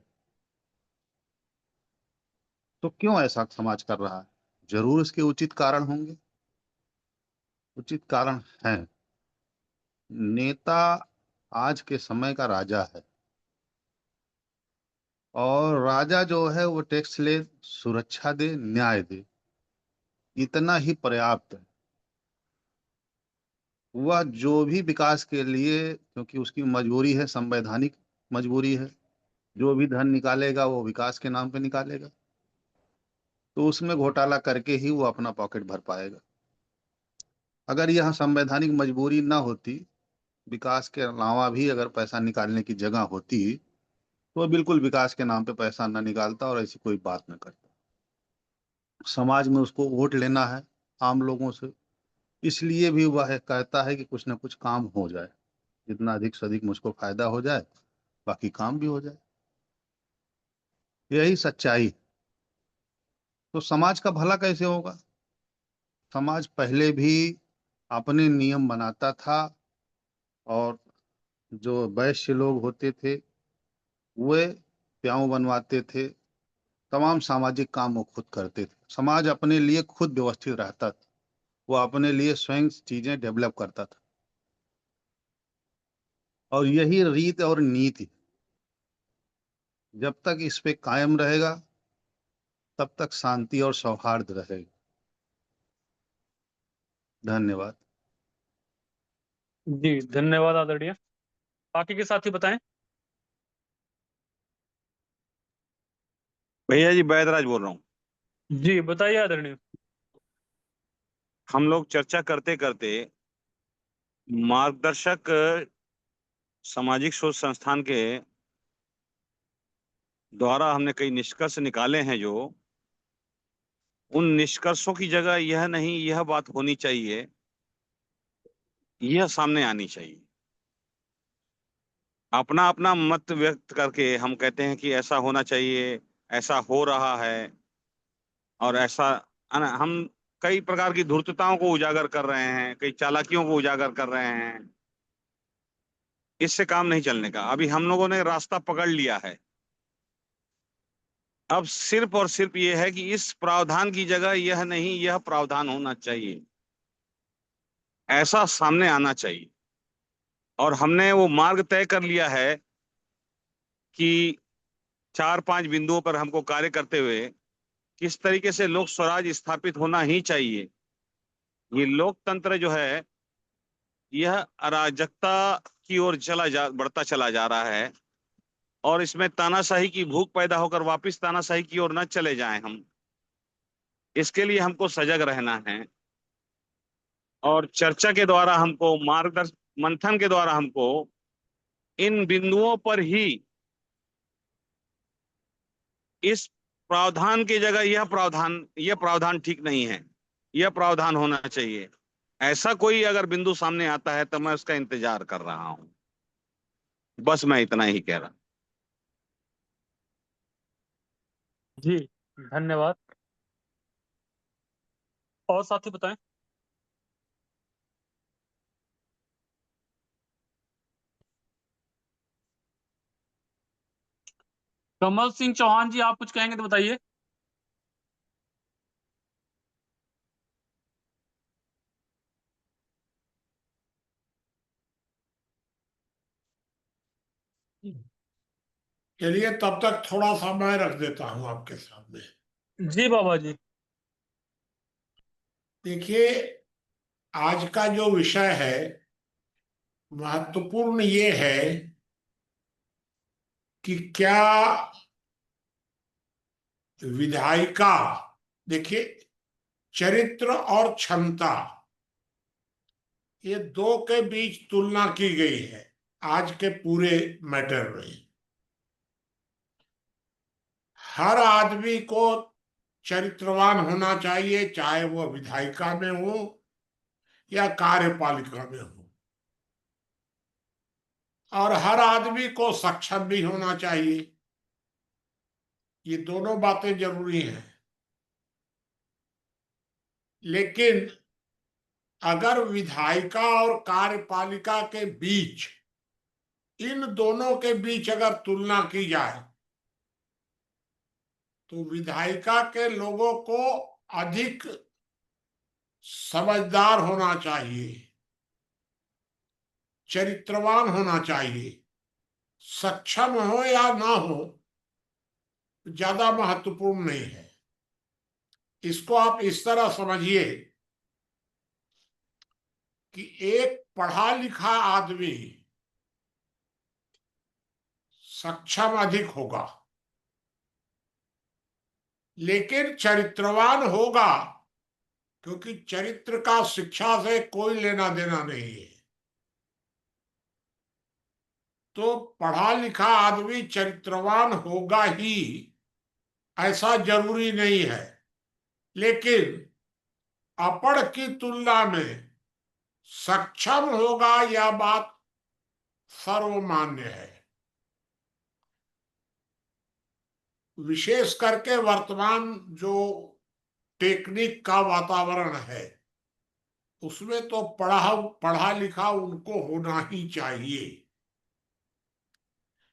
तो क्यों ऐसा समाज कर रहा है? जरूर इसके उचित कारण होंगे, उचित कारण हैं। नेता आज के समय का राजा है, और राजा जो है वो टैक्स ले, सुरक्षा दे, न्याय दे, इतना ही पर्याप्त है। वह जो भी विकास के लिए, क्योंकि उसकी मजबूरी है, संवैधानिक मजबूरी है, जो भी धन निकालेगा वो विकास के नाम पे निकालेगा, तो उसमें घोटाला करके ही वो अपना पॉकेट भर पाएगा। अगर यह संवैधानिक मजबूरी ना होती, विकास के अलावा भी अगर पैसा निकालने की जगह होती, तो वह बिल्कुल विकास के नाम पे पैसा ना निकालता और ऐसी कोई बात ना करता। समाज में उसको वोट लेना है आम लोगों से, इसलिए भी वह कहता है कि कुछ ना कुछ काम हो जाए, जितना अधिक से अधिक मुझको फायदा हो जाए, बाकी काम भी हो जाए। यही सच्चाई। तो समाज का भला कैसे होगा? समाज पहले भी अपने नियम बनाता था, और जो वैश्य लोग होते थे वे प्याऊ बनवाते थे, तमाम सामाजिक काम वो खुद करते थे। समाज अपने लिए खुद व्यवस्थित रहता था, वो अपने लिए स्वयं चीजें डेवलप करता था, और यही रीत और नीति जब तक इस पे कायम रहेगा तब तक शांति और सौहार्द रहेगा। धन्यवाद। जी धन्यवाद आदरणीय। बाकी के साथी बताएं। भैया जी बैदराज बोल रहा हूँ। जी बताइए आदरणीय। हम लोग चर्चा करते करते मार्गदर्शक सामाजिक शोध संस्थान के द्वारा हमने कई निष्कर्ष निकाले हैं, जो उन निष्कर्षों की जगह यह नहीं, यह बात होनी चाहिए, यह सामने आनी चाहिए। अपना अपना मत व्यक्त करके हम कहते हैं कि ऐसा होना चाहिए, ऐसा हो रहा है, और ऐसा हम कई प्रकार की धूर्तताओं को उजागर कर रहे हैं, कई चालाकियों को उजागर कर रहे हैं। इससे काम नहीं चलने का। अभी हम लोगों ने रास्ता पकड़ लिया है। अब सिर्फ और सिर्फ ये है कि इस प्रावधान की जगह यह नहीं, यह प्रावधान होना चाहिए, ऐसा सामने आना चाहिए। और हमने वो मार्ग तय कर लिया है कि 4-5 बिंदुओं पर हमको कार्य करते हुए किस तरीके से लोक स्वराज स्थापित होना ही चाहिए। ये लोकतंत्र जो है यह अराजकता की ओर बढ़ता चला जा रहा है, और इसमें तानाशाही की भूख पैदा होकर वापस तानाशाही की ओर न चले जाएं हम। इसके लिए हमको सजग रहना है, और चर्चा के द्वारा हमको, मार्गदर्शन मंथन के द्वारा हमको इन बिंदुओं पर ही, इस प्रावधान की जगह यह प्रावधान ठीक नहीं है, यह प्रावधान होना चाहिए, ऐसा कोई अगर बिंदु सामने आता है तो मैं उसका इंतजार कर रहा हूं। बस मैं इतना ही कह रहा। जी धन्यवाद। और साथी बताएं। कमल सिंह चौहान जी, आप कुछ कहेंगे तो बताइए। चलिए तब तक थोड़ा सा मैं रख देता हूं आपके सामने। जी बाबा जी। देखिए, आज का जो विषय है महत्वपूर्ण ये है कि क्या विधायिका, देखिए, चरित्र और क्षमता, ये दो के बीच तुलना की गई है आज के पूरे मैटर में। हर आदमी को चरित्रवान होना चाहिए, चाहे वह विधायिका में हो या कार्यपालिका में हो, और हर आदमी को सक्षम भी होना चाहिए। ये दोनों बातें जरूरी हैं। लेकिन अगर विधायिका और कार्यपालिका के बीच, इन दोनों के बीच अगर तुलना की जाए तो विधायिका के लोगों को अधिक समझदार होना चाहिए, चरित्रवान होना चाहिए। सक्षम हो या ना हो ज्यादा महत्वपूर्ण नहीं है। इसको आप इस तरह समझिए कि एक पढ़ा लिखा आदमी सक्षम अधिक होगा, लेकिन चरित्रवान होगा, क्योंकि चरित्र का शिक्षा से कोई लेना देना नहीं है। तो पढ़ा लिखा आदमी चरित्रवान होगा ही ऐसा जरूरी नहीं है, लेकिन अपढ़ की तुलना में सक्षम होगा, यह बात सर्वमान्य है। विशेष करके वर्तमान जो टेक्निक का वातावरण है उसमें तो पढ़ा लिखा उनको होना ही चाहिए।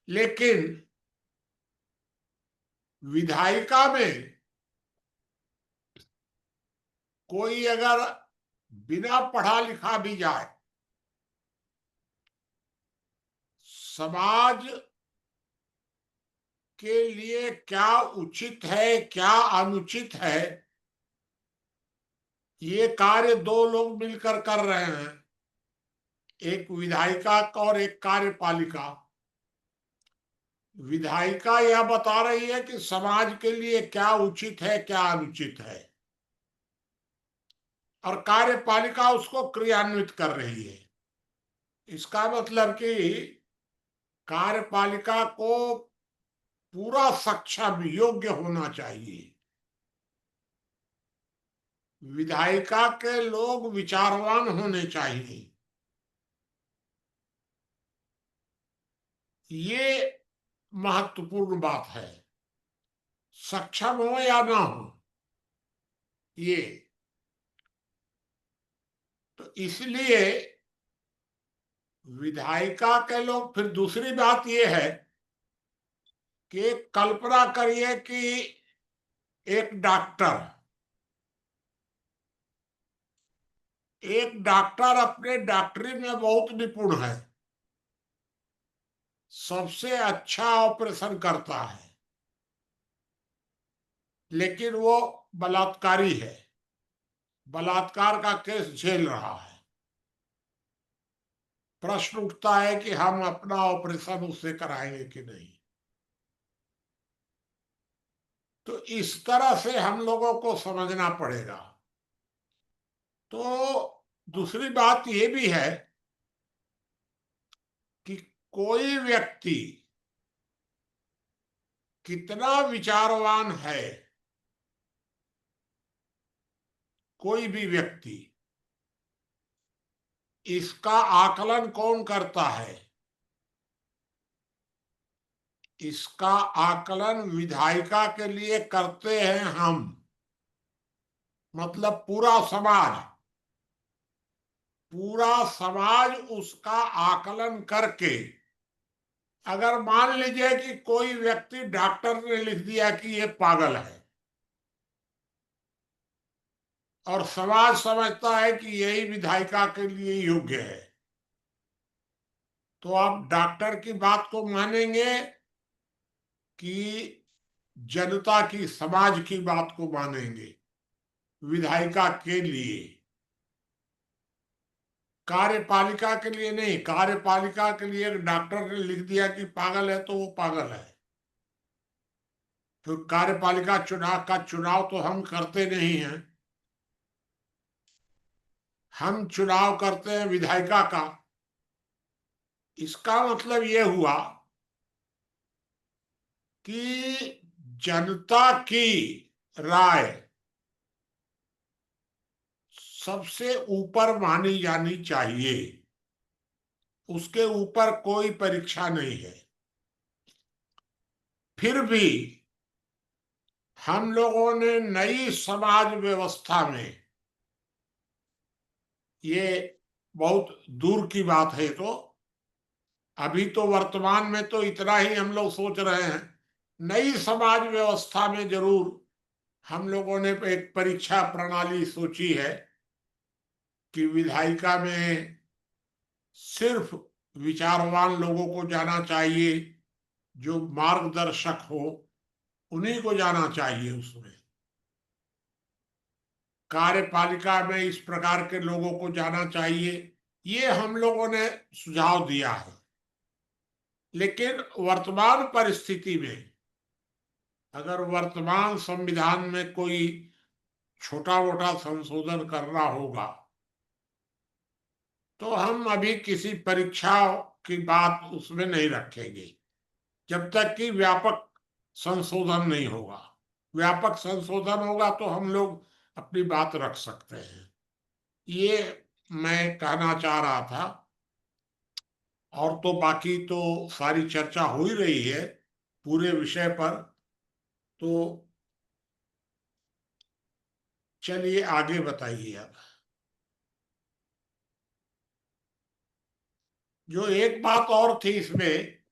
लेकिन विधायिका में कोई अगर बिना पढ़ा लिखा भी जाए, समाज के लिए क्या उचित है क्या अनुचित है, ये कार्य दो लोग मिलकर कर रहे हैं, एक विधायिका और एक कार्यपालिका। विधायिका यह बता रही है कि समाज के लिए क्या उचित है क्या अनुचित है, और कार्यपालिका उसको क्रियान्वित कर रही है। इसका मतलब कि कार्यपालिका को पूरा सक्षम योग्य होना चाहिए। विधायिका के लोग विचारवान होने चाहिए। ये महत्वपूर्ण बात है, सक्षम हो या ना हो ये। तो इसलिए विधायिका के लोग, फिर दूसरी बात ये है कि कल्पना करिए कि एक डॉक्टर अपने डॉक्टरी में बहुत निपुण है, सबसे अच्छा ऑपरेशन करता है, लेकिन वो बलात्कारी है, बलात्कार का केस झेल रहा है। प्रश्न उठता है कि हम अपना ऑपरेशन उससे कराएंगे कि नहीं। तो इस तरह से हम लोगों को समझना पड़ेगा। तो दूसरी बात ये भी है कि कोई व्यक्ति कितना विचारवान है, कोई भी व्यक्ति, इसका आकलन कौन करता है? इसका आकलन विधायिका के लिए करते हैं हम, मतलब पूरा समाज उसका आकलन करके, अगर मान लीजिए कि कोई व्यक्ति डॉक्टर ने लिख दिया कि ये पागल है और समाज समझता है कि यही विधायिका के लिए योग्य है, तो आप डॉक्टर की बात को मानेंगे कि जनता की, समाज की बात को मानेंगे? विधायिका के लिए, कार्यपालिका के लिए नहीं। कार्यपालिका के लिए एक डॉक्टर ने लिख दिया कि पागल है तो वो पागल है। तो कार्यपालिका चुनाव तो हम करते नहीं हैं, हम चुनाव करते हैं विधायिका का। इसका मतलब ये हुआ कि जनता की राय सबसे ऊपर मानी जानी चाहिए, उसके ऊपर कोई परीक्षा नहीं है। फिर भी हम लोगों ने नई समाज व्यवस्था में, ये बहुत दूर की बात है, तो अभी तो वर्तमान में तो इतना ही हम लोग सोच रहे हैं। नई समाज व्यवस्था में जरूर हम लोगों ने एक परीक्षा प्रणाली सोची है कि विधायिका में सिर्फ विचारवान लोगों को जाना चाहिए, जो मार्गदर्शक हो उन्हीं को जाना चाहिए उसमें। कार्यपालिका में इस प्रकार के लोगों को जाना चाहिए, ये हम लोगों ने सुझाव दिया है। लेकिन वर्तमान परिस्थिति में अगर वर्तमान संविधान में कोई छोटा मोटा संशोधन करना होगा तो हम अभी किसी परीक्षा की बात उसमें नहीं रखेंगे जब तक कि व्यापक संशोधन नहीं होगा। व्यापक संशोधन होगा तो हम लोग अपनी बात रख सकते हैं। ये मैं कहना चाह रहा था। और तो बाकी तो सारी चर्चा हो ही रही है पूरे विषय पर, तो चलिए आगे बताइए। अब जो एक बात और थी इसमें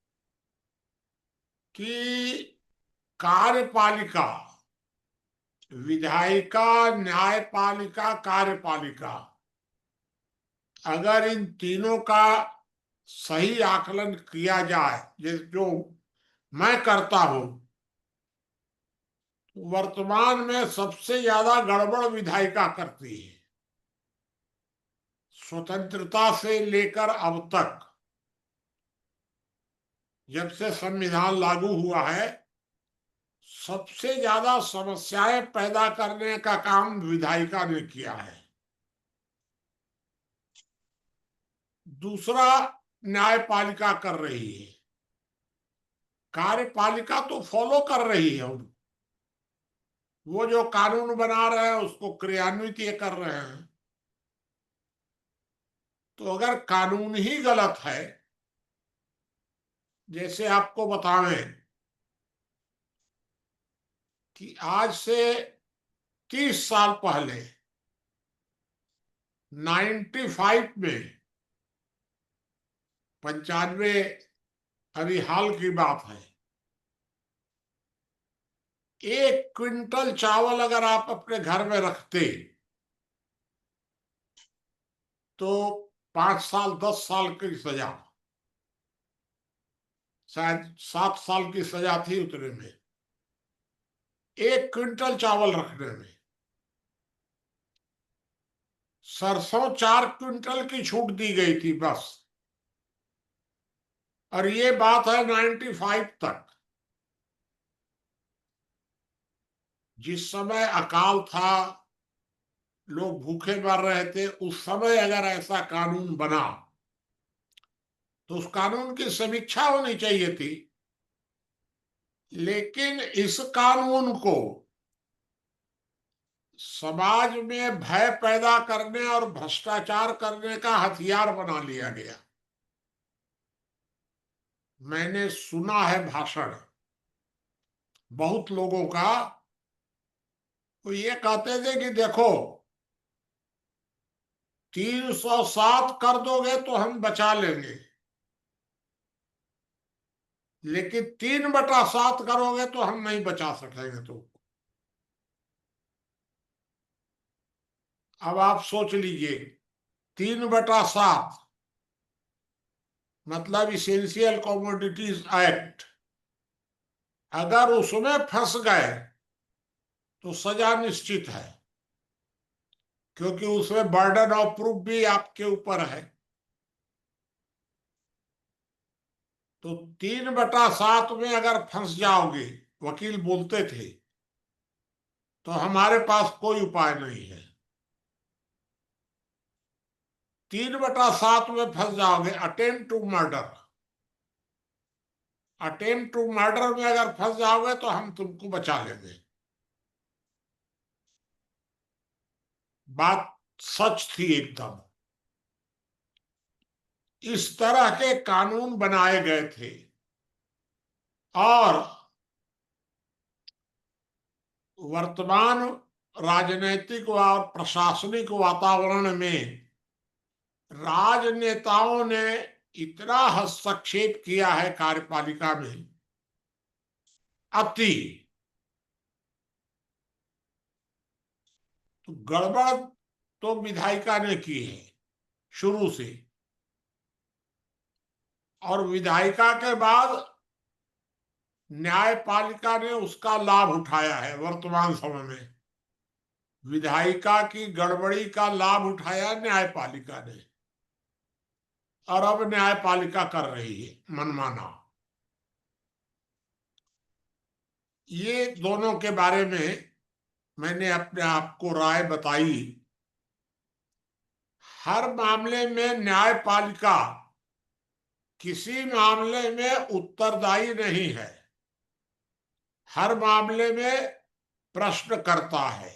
कि कार्यपालिका, विधायिका, न्यायपालिका, कार्यपालिका, अगर इन तीनों का सही आकलन किया जाए, जैसे जो मैं करता हूं, वर्तमान में सबसे ज्यादा गड़बड़ विधायिका करती है। स्वतंत्रता से लेकर अब तक, जब से संविधान लागू हुआ है, सबसे ज्यादा समस्याएं पैदा करने का काम विधायिका ने किया है। दूसरा न्यायपालिका कर रही है, कार्यपालिका तो फॉलो कर रही है। वो जो कानून बना रहे हैं उसको क्रियान्वित ये कर रहे हैं। तो अगर कानून ही गलत है, जैसे आपको बताएं कि आज से 30 साल पहले 95 में, 95 अभी हाल की बात है, 1 क्विंटल चावल अगर आप अपने घर में रखते तो 5 साल 10 साल की सजा, शायद 7 साल की सजा थी उतने में, 1 क्विंटल चावल रखने में। सरसों 4 क्विंटल की छूट दी गई थी बस। और ये बात है 95 तक, जिस समय अकाल था, लोग भूखे मर रहे थे, उस समय अगर ऐसा कानून बना तो उस कानून की समीक्षा होनी चाहिए थी। लेकिन इस कानून को समाज में भय पैदा करने और भ्रष्टाचार करने का हथियार बना लिया गया। मैंने सुना है भाषण बहुत लोगों का, वो ये कहते थे कि देखो 307 कर दोगे तो हम बचा लेंगे, लेकिन 3/7 करोगे तो हम नहीं बचा सकेंगे। तो अब आप सोच लीजिए, 3/7 मतलब इसेंशियल कमोडिटीज एक्ट, अगर उसमें फंस गए तो सजा निश्चित है, क्योंकि उसमें बर्डन ऑफ प्रूफ भी आपके ऊपर है। तो 3/7 में अगर फंस जाओगे, वकील बोलते थे, तो हमारे पास कोई उपाय नहीं है। 3/7 में फंस जाओगे, attempt to murder, attempt to murder में अगर फंस जाओगे तो हम तुमको बचा लेंगे। बात सच थी एकदम। इस तरह के कानून बनाए गए थे। और वर्तमान राजनीतिक और प्रशासनिक वातावरण में राजनेताओं ने इतना हस्तक्षेप किया है कार्यपालिका में, अति। तो गड़बड़ तो विधायिका ने की है शुरू से, और विधायिका के बाद न्यायपालिका ने उसका लाभ उठाया है। वर्तमान समय में विधायिका की गड़बड़ी का लाभ उठाया न्यायपालिका ने, और अब न्यायपालिका कर रही है मनमाना। ये दोनों के बारे में मैंने अपने आप को राय बताई। हर मामले में न्यायपालिका किसी मामले में उत्तरदायी नहीं है, हर मामले में प्रश्न करता है,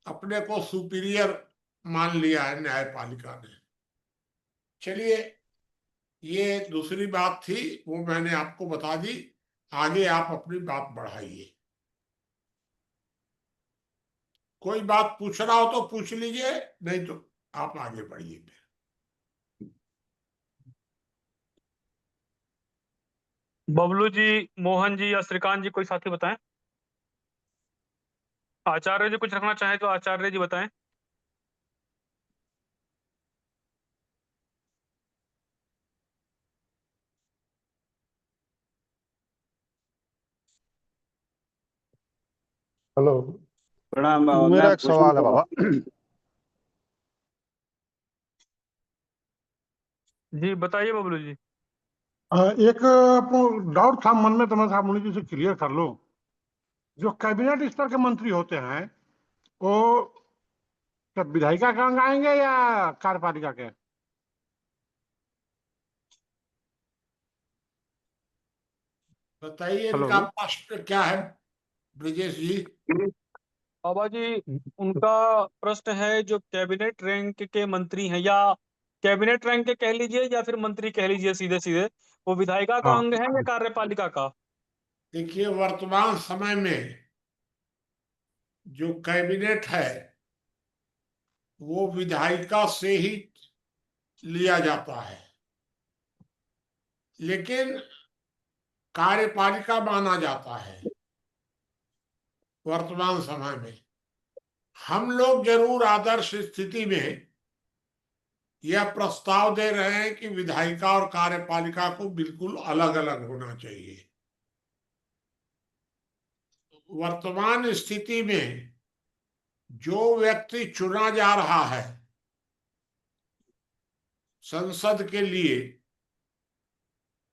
अपने को सुपीरियर मान लिया है न्यायपालिका ने। चलिए, ये दूसरी बात थी, वो मैंने आपको बता दी। आगे आप अपनी बात बढ़ाइए। कोई बात पूछना हो तो पूछ लीजिए, नहीं तो आप आगे बढ़िए। बबलू जी, मोहन जी या श्रीकांत जी, कोई साथी बताएं। आचार्य जी कुछ रखना चाहे तो आचार्य जी बताएं। हेलो, प्रणाम बाबा। मैं मेरा एक सवाल है बाबा। जी बताइए बबलू जी। एक डाउट था मन में, तो मैं साहब मुनि जी से क्लियर कर लो। जो कैबिनेट स्तर के मंत्री होते हैं वो क्या विधायिका के अंग आएंगे या कार्यपालिका के? बताइए, हेलो। इनका प्रश्न क्या है ब्रिजेश जी? बाबा जी, उनका प्रश्न है जो कैबिनेट रैंक के मंत्री हैं, या कैबिनेट रैंक के कह लीजिए या फिर मंत्री कह लीजिए, सीधे सीधे, वो विधायिका का हाँ, अंग है या कार्यपालिका का? देखिए, वर्तमान समय में जो कैबिनेट है वो विधायिका से ही लिया जाता है, लेकिन कार्यपालिका माना जाता है वर्तमान समय में। हम लोग जरूर आदर्श स्थिति में यह प्रस्ताव दे रहे हैं कि विधायिका और कार्यपालिका को बिल्कुल अलग अलग होना चाहिए। वर्तमान स्थिति में जो व्यक्ति चुना जा रहा है संसद के लिए,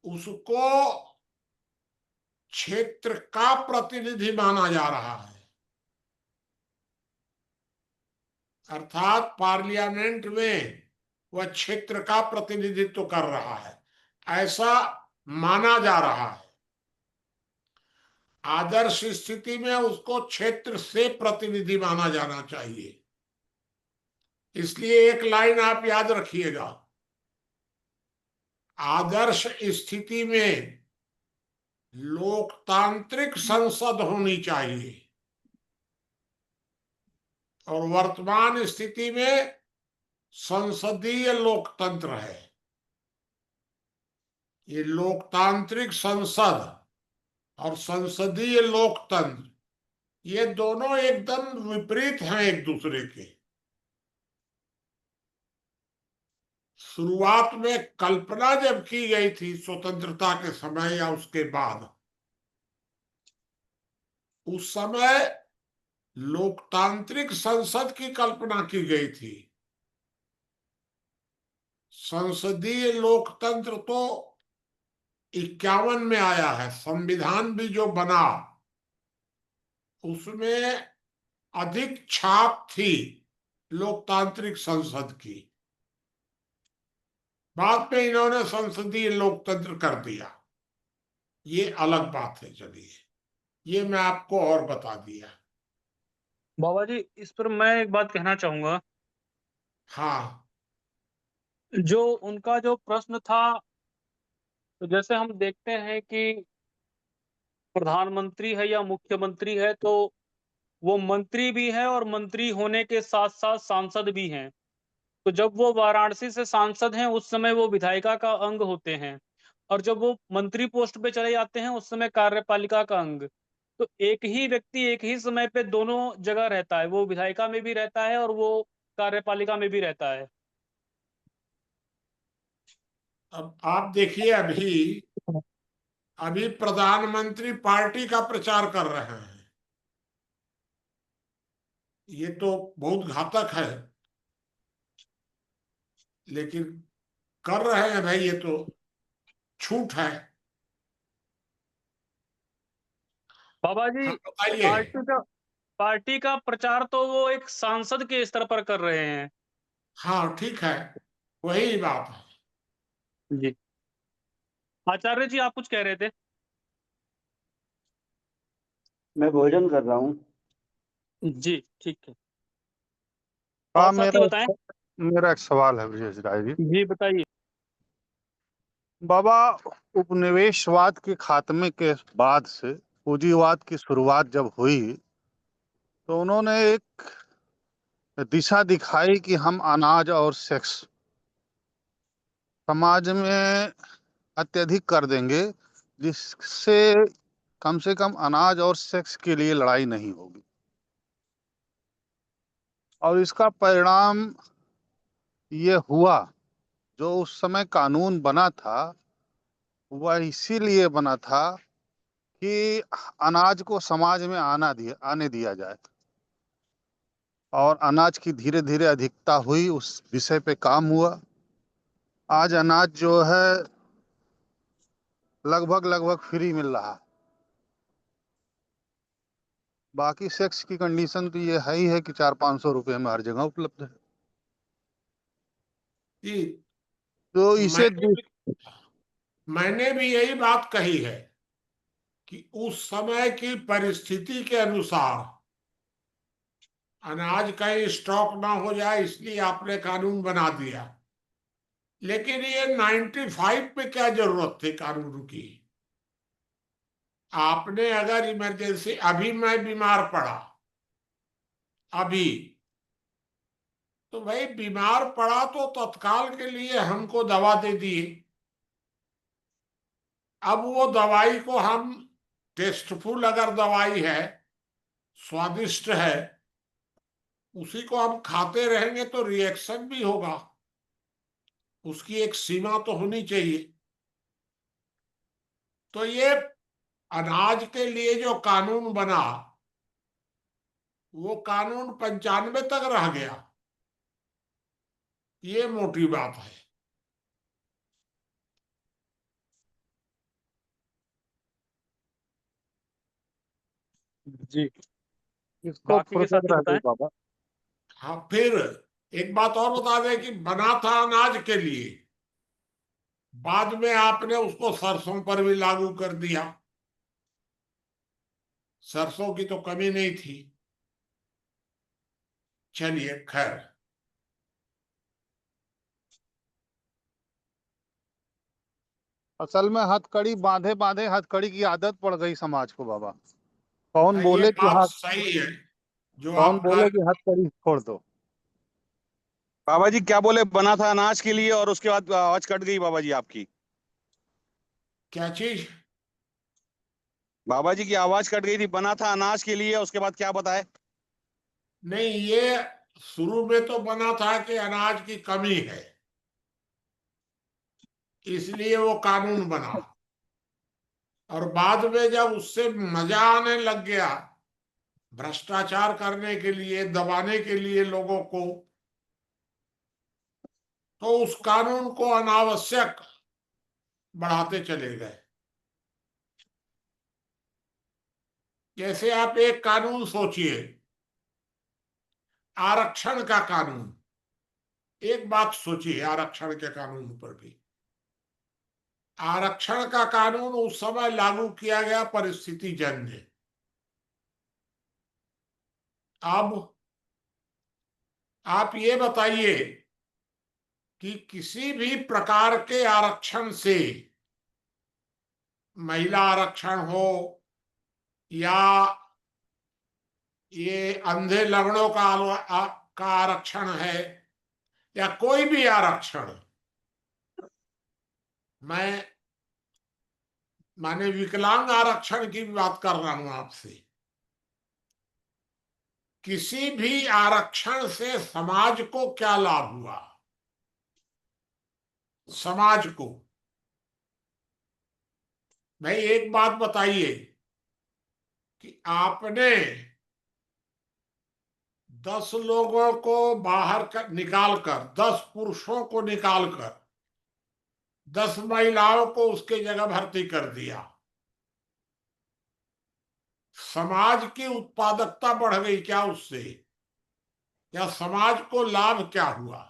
उसको क्षेत्र का प्रतिनिधि माना जा रहा है, अर्थात पार्लियामेंट में वह क्षेत्र का प्रतिनिधित्व कर रहा है, ऐसा माना जा रहा है। आदर्श स्थिति में उसको क्षेत्र से प्रतिनिधि माना जाना चाहिए। इसलिए एक लाइन आप याद रखिएगा, आदर्श स्थिति में लोकतांत्रिक संसद होनी चाहिए, और वर्तमान स्थिति में संसदीय लोकतंत्र है। ये लोकतांत्रिक संसद और संसदीय लोकतंत्र, ये दोनों एकदम विपरीत हैं एक दूसरे के। शुरुआत में कल्पना जब की गई थी स्वतंत्रता के समय या उसके बाद, उस समय लोकतांत्रिक संसद की कल्पना की गई थी। संसदीय लोकतंत्र तो 51 में आया है। संविधान भी जो बना उसमें अधिक छाप थी लोकतांत्रिक संसद की। बाद में इन्होंने संसदीय लोकतंत्र कर दिया, ये अलग बात है। चलिए, ये मैं आपको और बता दिया। बाबा जी, इस पर मैं एक बात कहना चाहूंगा। हाँ, जो उनका जो प्रश्न था, तो जैसे हम देखते हैं कि प्रधानमंत्री है या मुख्यमंत्री है, तो वो मंत्री भी है और मंत्री होने के साथ साथ सांसद भी हैं। तो जब वो वाराणसी से सांसद हैं, उस समय वो विधायिका का अंग होते हैं, और जब वो मंत्री पोस्ट पे चले जाते हैं, उस समय कार्यपालिका का अंग। तो एक ही व्यक्ति एक ही समय पे दोनों जगह रहता है, वो विधायिका में भी रहता है और वो कार्यपालिका में भी रहता है। अब आप देखिए, अभी अभी प्रधानमंत्री पार्टी का प्रचार कर रहे हैं। ये तो बहुत घातक है, लेकिन कर रहे हैं भाई, ये तो छूट है। बाबा जी, हाँ, बताइए। पार्टी का प्रचार तो वो एक सांसद के स्तर पर कर रहे हैं। हाँ ठीक है, वही बात है। जी, आचार्य जी, आप कुछ कह रहे थे? मैं भोजन कर रहा हूँ। जी, ठीक है। हाँ, और साथी बताएं। मेरा एक सवाल है ब्रजेश राय जी। जी, बताइए। बाबा, उपनिवेशवाद के खात्मे के बाद से पूंजीवाद की शुरुआत जब हुई, तो उन्होंने एक दिशा दिखाई कि हम अनाज और सेक्स समाज में अत्यधिक कर देंगे, जिससे कम से कम अनाज और सेक्स के लिए लड़ाई नहीं होगी। और इसका परिणाम ये हुआ, जो उस समय कानून बना था वह इसीलिए बना था कि अनाज को समाज में आने दिया जाए, और अनाज की धीरे धीरे अधिकता हुई, उस विषय पे काम हुआ। आज अनाज जो है लगभग फ्री मिल रहा है। बाकी सेक्स की कंडीशन तो ये है ही है कि 400-500 रुपए में हर जगह उपलब्ध है। जी, तो इसे मैंने भी यही बात कही है कि उस समय की परिस्थिति के अनुसार अनाज कहीं स्टॉक ना हो जाए, इसलिए आपने कानून बना दिया। लेकिन ये 95 में क्या जरूरत थी कानून की? आपने अगर इमरजेंसी, अभी मैं बीमार पड़ा अभी, तो भाई बीमार पड़ा तो तत्काल के लिए हमको दवा दे दिए। अब वो दवाई को हम, टेस्टफुल अगर दवाई है, स्वादिष्ट है, उसी को हम खाते रहेंगे तो रिएक्शन भी होगा। उसकी एक सीमा तो होनी चाहिए। तो ये अनाज के लिए जो कानून बना, वो कानून 95 तक रह गया। ये मोटी बात है। जी, इसको बाकी के फुर्सत साथी रह गई बताएं। बाबा। हाँ, फिर एक बात और बता दें कि बना था अनाज के लिए, बाद में आपने उसको सरसों पर भी लागू कर दिया। सरसों की तो कमी नहीं थी। चलिए, खैर। असल में हथकड़ी बांधे बांधे हथकड़ी की आदत पड़ गई समाज को बाबा। कौन ये बोले कि बात हाथ सही है जो कौन आप कह बोले रहे कि हथकड़ी छोड़ दो। बाबा जी क्या बोले, बना था अनाज के लिए और उसके बाद आवाज कट गई बाबा जी आपकी। क्या चीज? बाबा जी की आवाज कट गई थी, बना था अनाज के लिए, उसके बाद क्या बताए? नहीं, ये शुरू में तो बना था कि अनाज की कमी है, इसलिए वो कानून बना। और बाद में जब उससे मजा आने लग गया, भ्रष्टाचार करने के लिए, दबाने के लिए लोगों को, तो उस कानून को अनावश्यक बढ़ाते चले गए। जैसे आप एक कानून सोचिए, आरक्षण का कानून। एक बात सोचिए, आरक्षण के कानून पर भी, आरक्षण का कानून उस समय लागू किया गया परिस्थिति जन्य। अब आप ये बताइए कि किसी भी प्रकार के आरक्षण से, महिला आरक्षण हो, या ये अंधे लंगड़ों का आरक्षण है, या कोई भी आरक्षण, माने विकलांग आरक्षण की बात कर रहा हूं आपसे। किसी भी आरक्षण से समाज को क्या लाभ हुआ? समाज को भाई एक बात बताइए कि आपने 10 लोगों को बाहर निकालकर, 10 पुरुषों को निकालकर 10 महिलाओं को उसके जगह भर्ती कर दिया। समाज की उत्पादकता बढ़ गई क्या उससे? या समाज को लाभ क्या हुआ?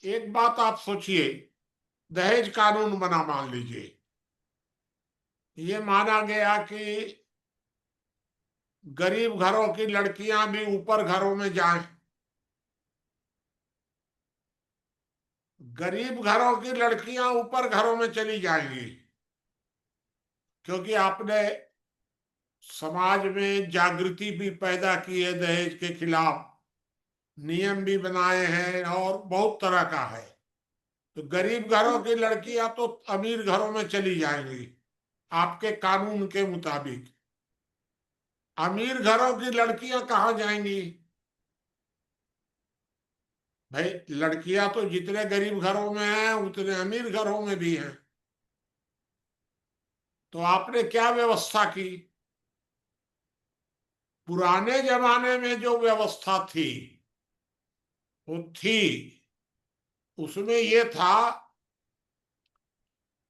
एक बात आप सोचिए, दहेज कानून बना, मान लीजिए ये माना गया कि गरीब घरों की लड़कियां भी ऊपर घरों में जाएं। गरीब घरों की लड़कियां ऊपर घरों में चली जाएंगी क्योंकि आपने समाज में जागृति भी पैदा की है, दहेज के खिलाफ नियम भी बनाए हैं और बहुत तरह का है। तो गरीब घरों की लड़कियां तो अमीर घरों में चली जाएंगी आपके कानून के मुताबिक। अमीर घरों की लड़कियां कहाँ जाएंगी? भाई लड़कियां तो जितने गरीब घरों में हैं उतने अमीर घरों में भी हैं। तो आपने क्या व्यवस्था की? पुराने जमाने में जो व्यवस्था थी वो थी, उसमें ये था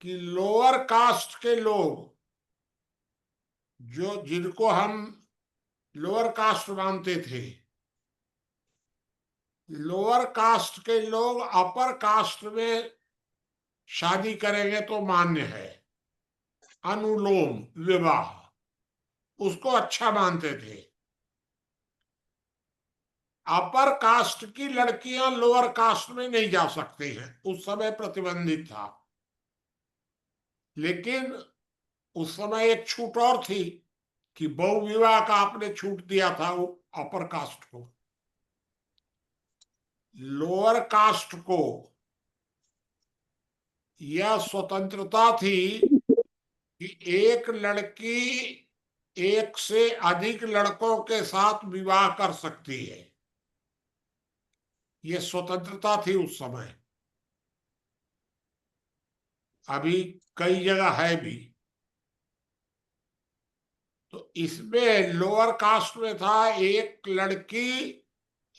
कि लोअर कास्ट के लोग, जिनको हम लोअर कास्ट मानते थे, लोअर कास्ट के लोग अपर कास्ट में शादी करेंगे तो मान्य है। अनुलोम विवाह उसको अच्छा मानते थे। अपर कास्ट की लड़कियां लोअर कास्ट में नहीं जा सकती हैं, उस समय प्रतिबंधित था। लेकिन उस समय एक छूट और थी कि बहु विवाह का आपने छूट दिया था वो अपर कास्ट को। लोअर कास्ट को यह स्वतंत्रता थी कि एक लड़की एक से अधिक लड़कों के साथ विवाह कर सकती है। यह स्वतंत्रता थी उस समय। अभी कई जगह है भी। तो इसमें लोअर कास्ट में था एक लड़की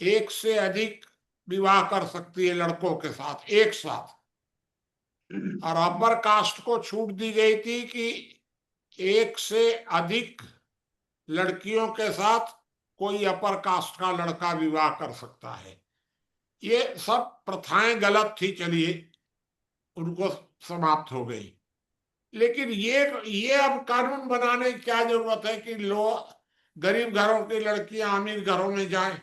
एक से अधिक विवाह कर सकती है लड़कों के साथ एक साथ। और अपर कास्ट को छूट दी गई थी कि एक से अधिक लड़कियों के साथ कोई अपर कास्ट का लड़का विवाह कर सकता है। ये सब प्रथाएं गलत थी, चलिए उनको समाप्त हो गई। लेकिन ये अब कानून बनाने की क्या जरूरत है कि गरीब घरों की लड़कियां अमीर घरों में जाएं?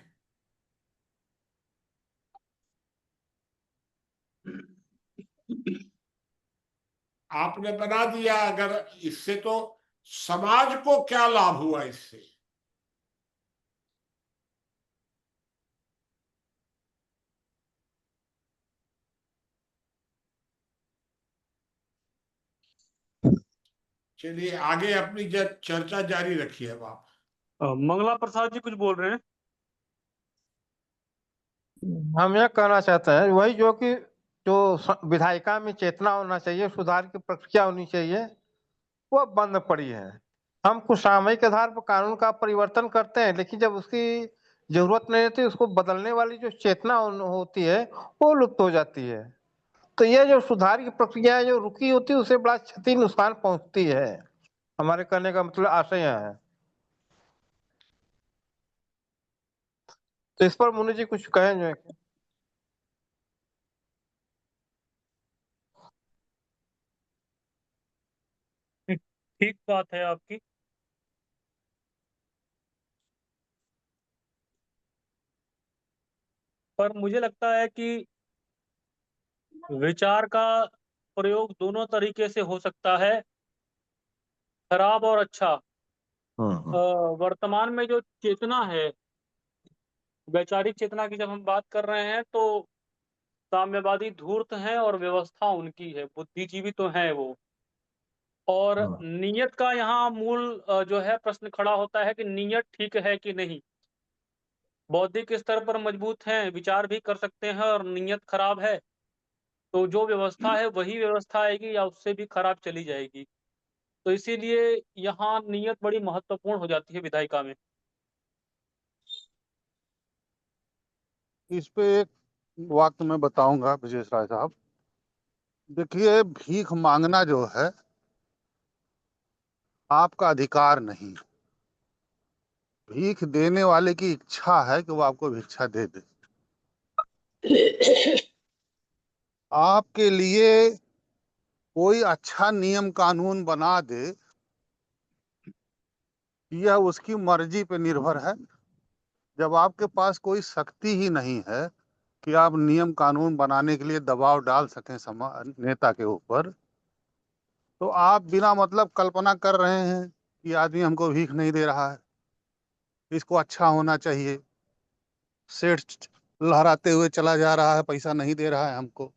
आपने बना दिया। अगर इससे तो समाज को क्या लाभ हुआ इससे? चलिए आगे अपनी चर्चा जारी रखिए। अब आप मंगला प्रसाद जी कुछ बोल रहे हैं। हम यह कहना चाहते हैं वही जो विधायिका में चेतना होना चाहिए, सुधार की प्रक्रिया होनी चाहिए, वह बंद पड़ी है। हम कुछ सामयिक आधार पर कानून का परिवर्तन करते हैं, लेकिन जब उसकी जरूरत नहीं रहती उसको बदलने वाली जो चेतना होती है वो लुप्त हो जाती है। तो यह जो सुधार की प्रक्रिया जो रुकी होती है उसे बड़ा क्षति नुकसान पहुंचती है। हमारे कहने का मतलब आशय है। तो इस पर मुनि जी कुछ कहें जो है। ठीक बात है आपकी। पर मुझे लगता है कि विचार का प्रयोग दोनों तरीके से हो सकता है, खराब और अच्छा। वर्तमान में जो चेतना है, वैचारिक चेतना की जब हम बात कर रहे हैं, तो साम्यवादी धूर्त हैं और व्यवस्था उनकी है, बुद्धिजीवी तो हैं वो। और नीयत का यहाँ मूल जो है प्रश्न खड़ा होता है कि नीयत ठीक है कि नहीं। बौद्धिक स्तर पर मजबूत हैं, विचार भी कर सकते हैं, और नीयत खराब है, तो जो व्यवस्था है वही व्यवस्था आएगी या उससे भी खराब चली जाएगी। तो इसीलिए यहाँ नीयत बड़ी महत्वपूर्ण हो जाती है विधायिका में। इस पे एक वाक्य मैं बताऊंगा ब्रजेश राय साहब। देखिए, भीख मांगना जो है आपका अधिकार नहीं, भीख देने वाले की इच्छा है कि वो आपको भिक्षा दे दे। आपके लिए कोई अच्छा नियम कानून बना दे, यह उसकी मर्जी पे निर्भर है। जब आपके पास कोई शक्ति ही नहीं है कि आप नियम कानून बनाने के लिए दबाव डाल सकें नेता के ऊपर, तो आप बिना मतलब कल्पना कर रहे हैं कि आदमी हमको भीख नहीं दे रहा है, इसको अच्छा होना चाहिए। सेठ लहराते हुए चला जा रहा है, पैसा नहीं दे रहा है हमको।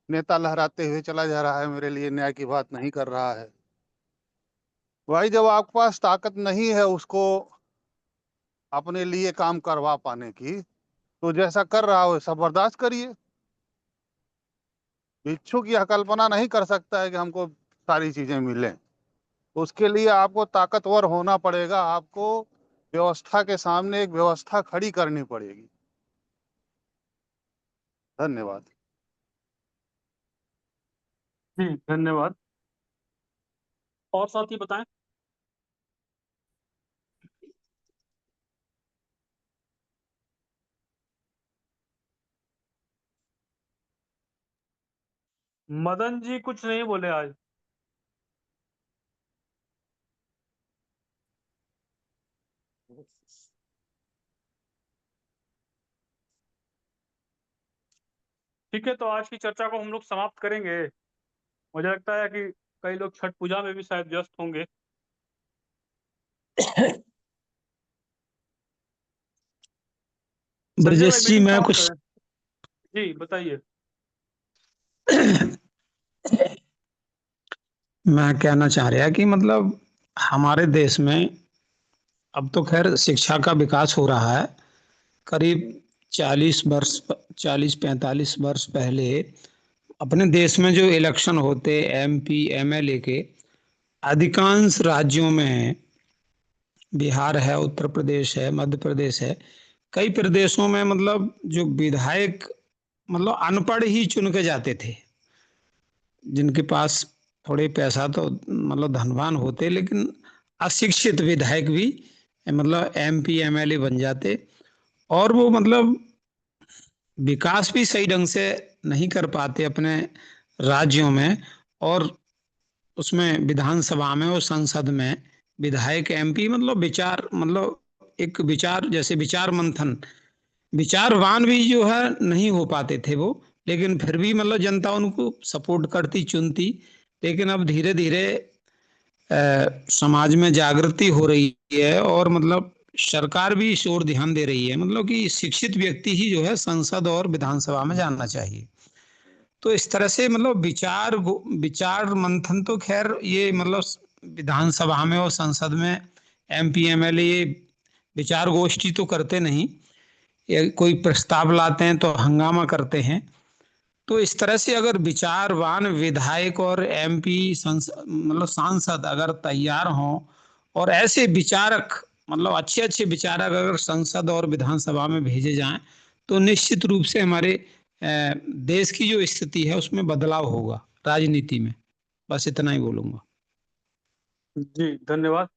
नेता लहराते हुए चला जा रहा है, मेरे लिए न्याय की बात नहीं कर रहा है। भाई, जब आपके पास ताकत नहीं है उसको अपने लिए काम करवा पाने की, तो जैसा कर रहा हो सब बर्दाश्त करिए। भिक्षुक यह कल्पना नहीं कर सकता है कि हमको सारी चीजें मिलें। उसके लिए आपको ताकतवर होना पड़ेगा, आपको व्यवस्था के सामने एक व्यवस्था खड़ी करनी पड़ेगी। धन्यवाद। जी धन्यवाद। और साथी बताएं। मदन जी कुछ नहीं बोले आज। ठीक है, तो आज की चर्चा को हम लोग समाप्त करेंगे। मुझे लगता है कि कई लोग छठ पूजा में भी शायद व्यस्त होंगे। संजय भाई ब्रजेश जी, मीटिंग मैं समाप्त कुछ करें। जी बताइए। मैं कहना चाह रहा कि मतलब हमारे देश में अब तो खैर शिक्षा का विकास हो रहा है। करीब 40 वर्ष 45 वर्ष पहले अपने देश में जो इलेक्शन होते एमपी एमएलए के, अधिकांश राज्यों में, बिहार है, उत्तर प्रदेश है, मध्य प्रदेश है, कई प्रदेशों में मतलब जो विधायक मतलब अनपढ़ ही चुन के जाते थे। जिनके पास थोड़े पैसा तो मतलब धनवान होते, लेकिन अशिक्षित विधायक भी मतलब एमपी एमएलए बन जाते। और वो मतलब विकास भी सही ढंग से नहीं कर पाते अपने राज्यों में। और उसमें विधानसभा में और संसद में विधायक एमपी मतलब विचार मतलब एक विचार जैसे विचार मंथन, विचारवान भी जो है नहीं हो पाते थे वो। लेकिन फिर भी मतलब जनता उनको सपोर्ट करती, चुनती। लेकिन अब धीरे धीरे समाज में जागृति हो रही है और मतलब सरकार भी इस ओर ध्यान दे रही है, मतलब कि शिक्षित व्यक्ति ही जो है संसद और विधानसभा में जाना चाहिए। तो इस तरह से मतलब विचार मंथन तो खैर ये मतलब विधानसभा में और संसद में एमपी एमएलए ये विचार गोष्ठी तो करते नहीं, या कोई प्रस्ताव लाते हैं तो हंगामा करते हैं। तो इस तरह से अगर विचारवान विधायक और एमपी मतलब सांसद अगर तैयार हों और ऐसे विचारक मतलब अच्छे अच्छे विचारक अगर संसद और विधानसभा में भेजे जाएं, तो निश्चित रूप से हमारे देश की जो स्थिति है उसमें बदलाव होगा राजनीति में। बस इतना ही बोलूंगा। जी धन्यवाद।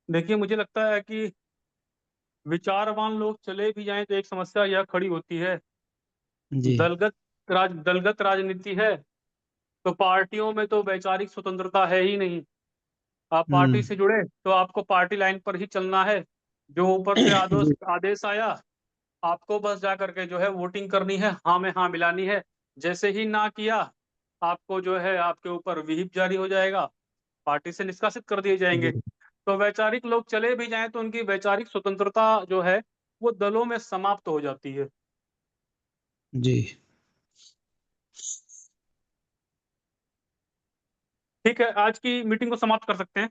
देखिए, मुझे लगता है कि विचारवान लोग चले भी जाएं तो एक समस्या यह खड़ी होती है, जी। दलगत राजनीति है, तो पार्टियों में तो वैचारिक स्वतंत्रता है ही नहीं। आप पार्टी से जुड़े तो आपको पार्टी लाइन पर ही चलना है। जो ऊपर से जी। आदेश आया, आपको बस जा करके जो है वोटिंग करनी है, हाँ में हाँ मिलानी है। जैसे ही ना किया आपको जो है आपके ऊपर विहिप जारी हो जाएगा, पार्टी से निष्कासित कर दिए जाएंगे। तो वैचारिक लोग चले भी जाएं तो उनकी वैचारिक स्वतंत्रता जो है वो दलों में समाप्त हो जाती है। जी। ठीक है, आज की मीटिंग को समाप्त कर सकते हैं।